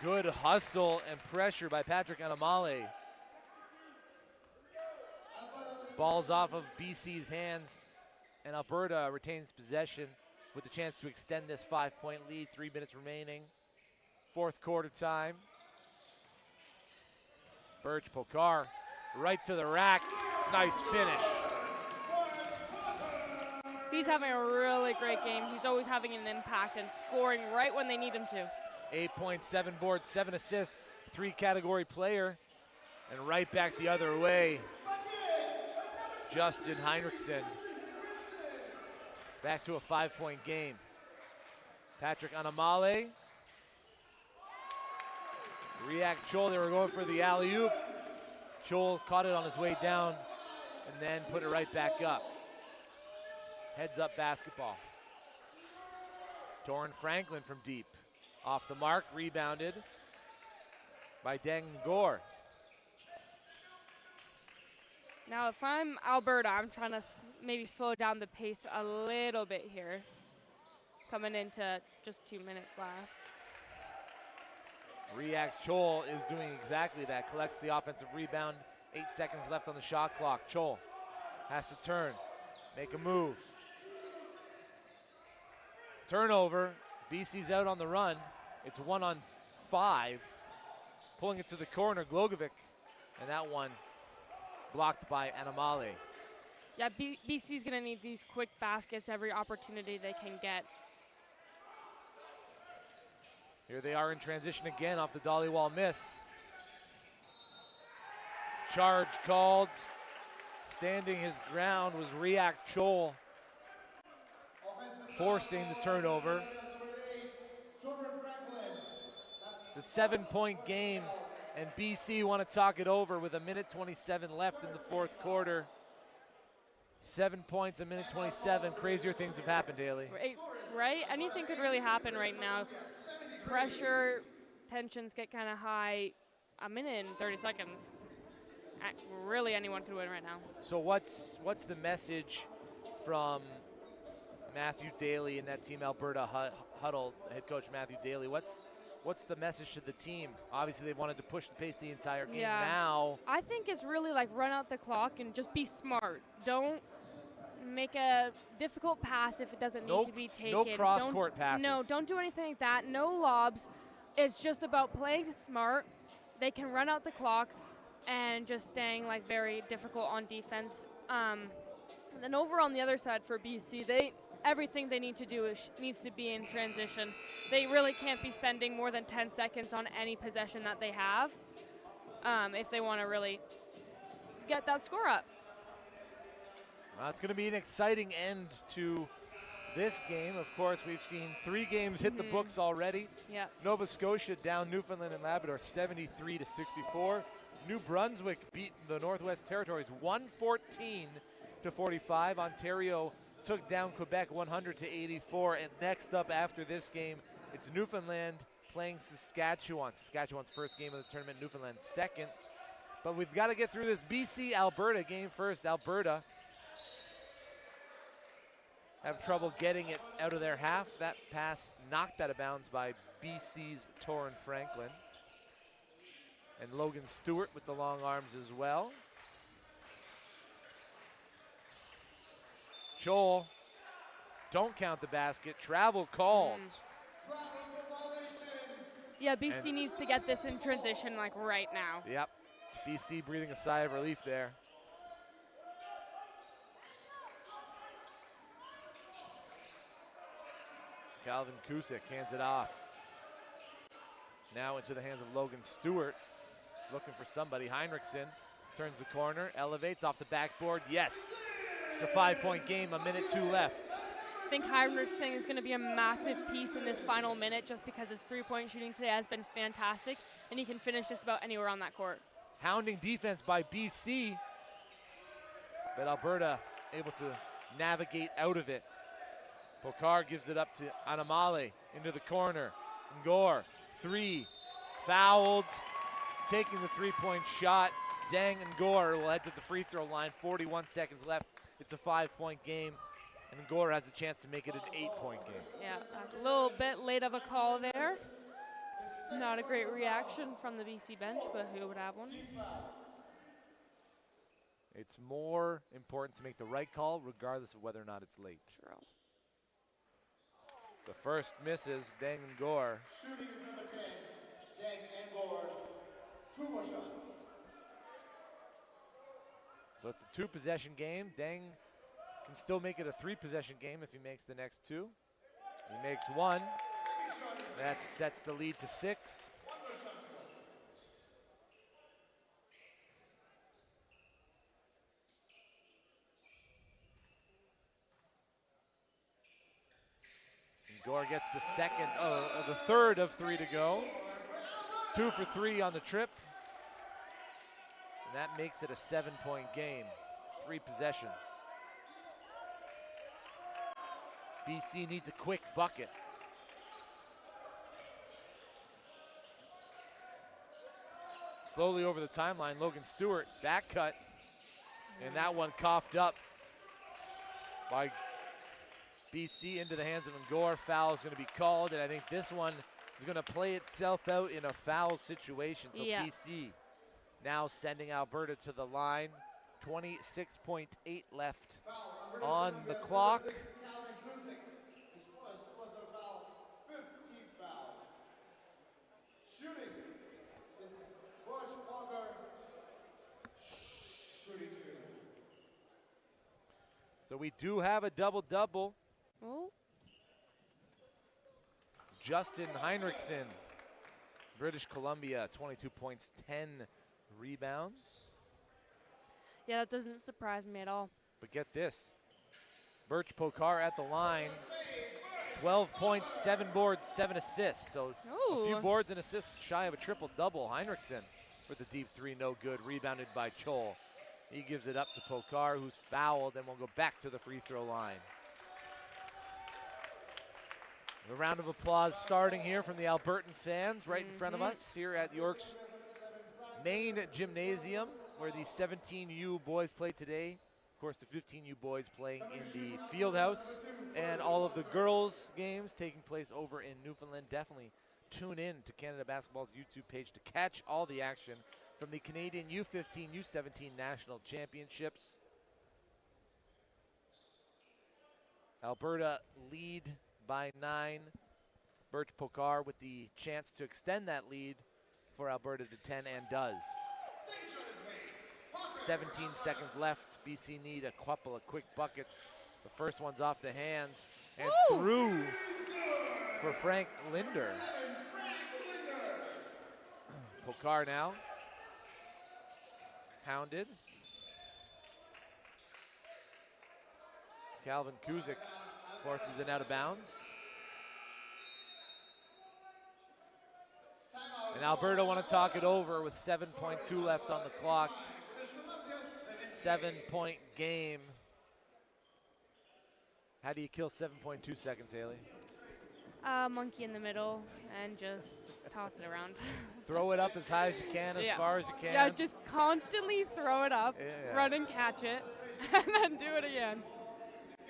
Good hustle and pressure by Patrick Anamale. Ball's off of BC's hands, and Alberta retains possession with a chance to extend this 5-point lead. 3 minutes remaining. Fourth quarter time. Birch Pokar right to the rack. Nice finish. He's having a really great game. He's always having an impact and scoring right when they need him to. 8 points, 7 boards, 7 assists, 3-category player. And right back the other way, Justin Heinrichsen. Back to a 5-point game. Patrick Anamale. React Chol, they were going for the alley-oop. Chol caught it on his way down and then put it right back up. Heads up basketball. Torin Franklin from deep. Off the mark, rebounded by Deng Ngor. Now, if I'm Alberta, I'm trying to maybe slow down the pace a little bit here. Coming into just 2 minutes left. React Chol is doing exactly that. Collects the offensive rebound. 8 seconds left on the shot clock. Chol has to turn, make a move. Turnover. BC's out on the run. It's 1-on-5. Pulling it to the corner, Glogovic. And that one blocked by Anamale. Yeah, BC's going to need these quick baskets every opportunity they can get. Here they are in transition again off the dolly wall miss. Charge called. Standing his ground was React Chol, forcing the turnover. It's a 7-point game, and BC want to talk it over with 1:27 left in the fourth quarter. 7 points, 1:27. Crazier things have happened, Haley. Right? Anything could really happen right now. Pressure, tensions get kind of high, a minute and 30 seconds. Really, anyone could win right now. So what's the message from Matthew Daly and that Team Alberta huddle, head coach Matthew Daly? What's the message to the team? Obviously, they wanted to push the pace the entire game. Yeah. Now, I think it's really like run out the clock and just be smart. Don't make a difficult pass if it doesn't need to be taken. No cross-court passes. No, don't do anything like that. No lobs. It's just about playing smart. They can run out the clock and just staying like very difficult on defense. And then over on the other side for BC, everything they need to do needs to be in transition. They really can't be spending more than 10 seconds on any possession that they have if they want to really get that score up. Well, it's going to be an exciting end to this game. Of course, we've seen 3 games hit the books already. Yeah. Nova Scotia down Newfoundland and Labrador 73-64. New Brunswick beat the Northwest Territories 114-45. Ontario took down Quebec 100-84. And next up after this game, it's Newfoundland playing Saskatchewan. Saskatchewan's first game of the tournament, Newfoundland second. But we've got to get through this BC-Alberta game first. Alberta have trouble getting it out of their half. That pass knocked out of bounds by BC's Torrin Franklin. And Logan Stewart with the long arms as well. Joel, don't count the basket. Travel called. Yeah, BC needs to get this in transition like right now. Yep. BC breathing a sigh of relief there. Calvin Kusick hands it off. Now into the hands of Logan Stewart. Looking for somebody. Heinrichsen turns the corner, elevates off the backboard. Yes, it's a 5-point game, a minute 2 left. I think Heinrichsen is going to be a massive piece in this final minute just because his three-point shooting today has been fantastic, and he can finish just about anywhere on that court. Hounding defense by BC, but Alberta able to navigate out of it. Pokar gives it up to Anamale into the corner. Ngor, 3, fouled, taking the 3-point shot. Dang Ngor will head to the free throw line, 41 seconds left. It's a 5-point game, and Ngor has a chance to make it an 8-point game. Yeah, a little bit late of a call there. Not a great reaction from the BC bench, but who would have one? It's more important to make the right call regardless of whether or not it's late. True. The first misses, Dang Ngor. Shooting is number 10, Dang Ngor. 2 more shots. So it's a 2-possession game. Dang can still make it a 3-possession game if he makes the next 2. He makes 1. That sets the lead to 6. Gore gets the the third of 3 to go. 2 for 3 on the trip. And that makes it a 7-point game. 3 possessions. BC needs a quick bucket. Slowly over the timeline, Logan Stewart, back cut. And that one coughed up by BC into the hands of Ngor. Foul is going to be called, and I think this one is going to play itself out in a foul situation. So yeah. BC now sending Alberta to the line. 26.8 left on the clock. So we do have a double-double. Oh. Justin Heinrichsen, British Columbia, 22 points, 10 rebounds. Yeah, that doesn't surprise me at all. But get this, Birch Pokar at the line, 12 points, 7 boards, 7 assists. So a few boards and assists shy of a triple-double. Heinrichsen for the deep 3, no good, rebounded by Chol. He gives it up to Pokar, who's fouled, and will go back to the free throw line. A round of applause starting here from the Albertan fans right in front of us here at York's main gymnasium where the 17U boys play today. Of course, the 15U boys playing in the field house, and all of the girls' games taking place over in Newfoundland. Definitely tune in to Canada Basketball's YouTube page to catch all the action from the Canadian U15, U17 National Championships. Alberta lead by 9. Birch Pokar with the chance to extend that lead for Alberta to 10, and does. 17 seconds left. BC need a couple of quick buckets. The first one's off the hands and through for Frank Linder. Pokar now. Hounded. Calvin Kuzik forces it out of bounds. And Alberta want to talk it over with 7.2 left on the clock. 7-point game. How do you kill 7.2 seconds, Haley? Monkey in the middle and just toss it around. Throw it up as high as you can, as far as you can. Yeah, just constantly throw it up, run and catch it, and then do it again.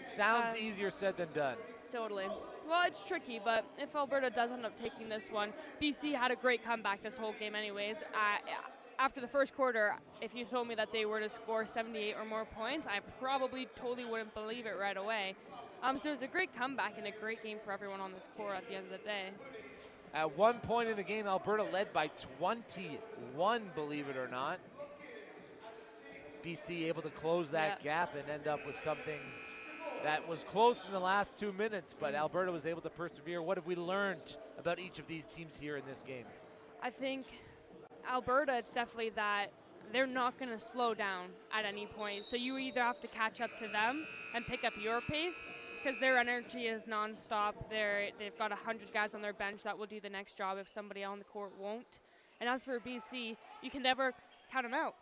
Sounds easier said than done. Totally. Well, it's tricky, but if Alberta does end up taking this one, BC had a great comeback this whole game anyways. After the first quarter, if you told me that they were to score 78 or more points, I probably totally wouldn't believe it right away. So it was a great comeback and a great game for everyone on this court at the end of the day. At one point in the game, Alberta led by 21, believe it or not. BC able to close that gap and end up with something that was close in the last 2 minutes, but Alberta was able to persevere. What have we learned about each of these teams here in this game? I think Alberta, it's definitely that they're not going to slow down at any point. So you either have to catch up to them and pick up your pace, because their energy is nonstop. They've got 100 guys on their bench that will do the next job if somebody on the court won't. And as for BC, you can never count them out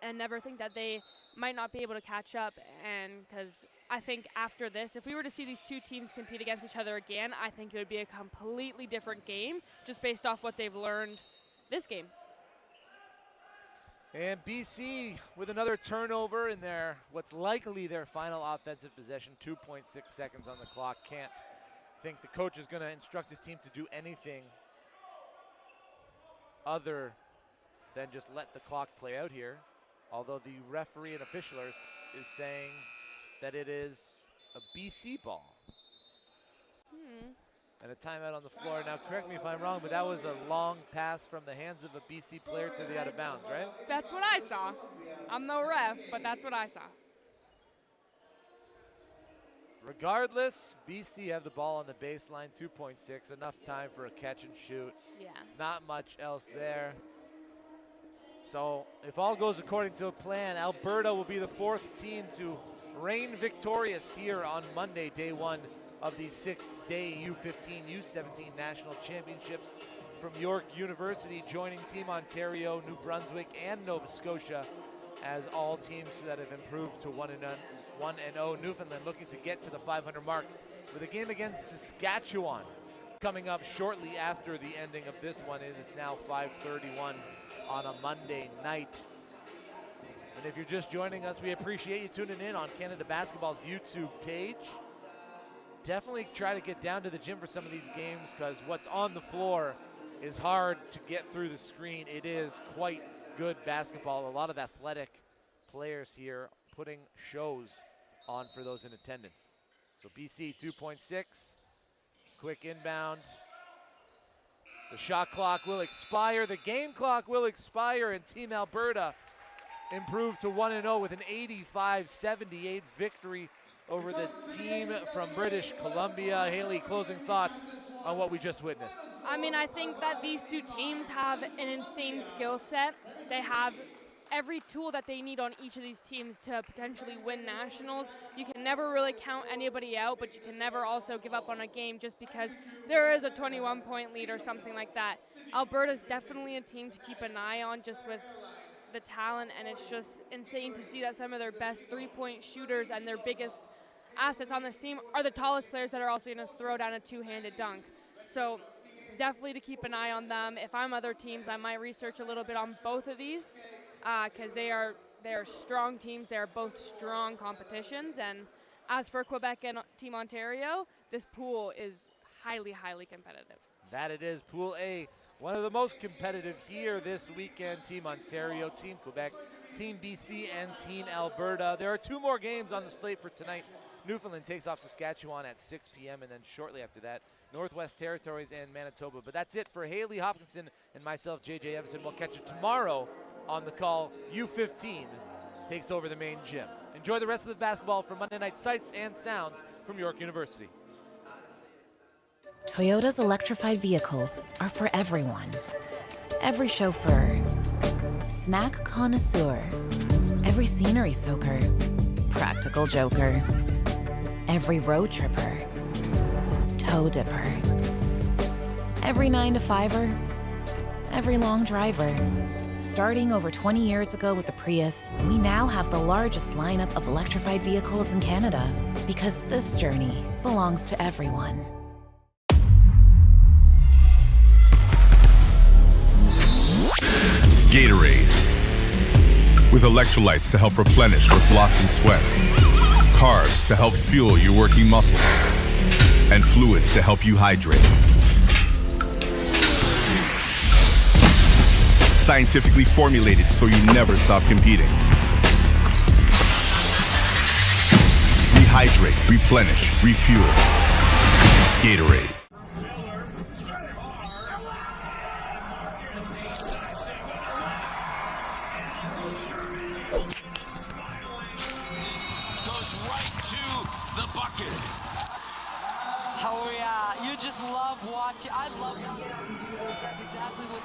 and never think that they might not be able to catch up. And because I think after this, if we were to see these two teams compete against each other again, I think it would be a completely different game just based off what they've learned this game. And BC with another turnover in what's likely their final offensive possession. 2.6 seconds on the clock. Can't think the coach is going to instruct his team to do anything other than just let the clock play out here. Although the referee and official is saying that it is a BC ball. And a timeout on the floor. Now, correct me if I'm wrong, but that was a long pass from the hands of a BC player to the out of bounds, right? That's what I saw. I'm no ref, but that's what I saw. Regardless, BC have the ball on the baseline, 2.6, enough time for a catch and shoot. Yeah. Not much else there. So if all goes according to a plan, Alberta will be the fourth team to reign victorious here on Monday, day one of the six-day U15, U17 National Championships from York University, joining Team Ontario, New Brunswick, and Nova Scotia as all teams that have improved to 1-0. Newfoundland looking to get to the 500 mark with a game against Saskatchewan coming up shortly after the ending of this one. It is now 5:31 on a Monday night. And if you're just joining us, we appreciate you tuning in on Canada Basketball's YouTube page. Definitely try to get down to the gym for some of these games, because what's on the floor is hard to get through the screen. It is quite good basketball. A lot of athletic players here putting shows on for those in attendance. So BC 2.6, quick inbound. The shot clock will expire. The game clock will expire, and Team Alberta improved to 1-0 with an 85-78 victory over the team from British Columbia. Haley, closing thoughts on what we just witnessed. I mean, I think that these two teams have an insane skill set. They have every tool that they need on each of these teams to potentially win nationals. You can never really count anybody out, but you can never also give up on a game just because there is a 21-point lead or something like that. Alberta's definitely a team to keep an eye on just with the talent, and it's just insane to see that some of their best three-point shooters and their biggest assets on this team are the tallest players that are also going to throw down a two-handed dunk. So definitely to keep an eye on them. If I'm other teams, I might research a little bit on both of these because they are strong teams. They are both strong competitions. And as for Quebec and Team Ontario, this pool is highly, highly competitive. That it is. Pool A, one of the most competitive here this weekend. Team Ontario, Team Quebec, Team BC, and Team Alberta. There are 2 more games on the slate for tonight. Newfoundland takes off Saskatchewan at 6 p.m. and then shortly after that, Northwest Territories and Manitoba. But that's it for Haley Hopkinson and myself, JJ Evison. We'll catch you tomorrow on the call. U15 takes over the main gym. Enjoy the rest of the basketball from Monday Night Sights and Sounds from York University. Toyota's electrified vehicles are for everyone. Every chauffeur, snack connoisseur, every scenery soaker, practical joker, every road tripper, toe dipper, every 9-to-5er, every long driver. Starting over 20 years ago with the Prius, we now have the largest lineup of electrified vehicles in Canada because this journey belongs to everyone. Gatorade. With electrolytes to help replenish what's lost in sweat, carbs to help fuel your working muscles, and fluids to help you hydrate. Scientifically formulated so you never stop competing. Rehydrate, replenish, refuel. Gatorade. Goes right to the bucket. Oh yeah, you just love watching. I love watching these videos. That's exactly what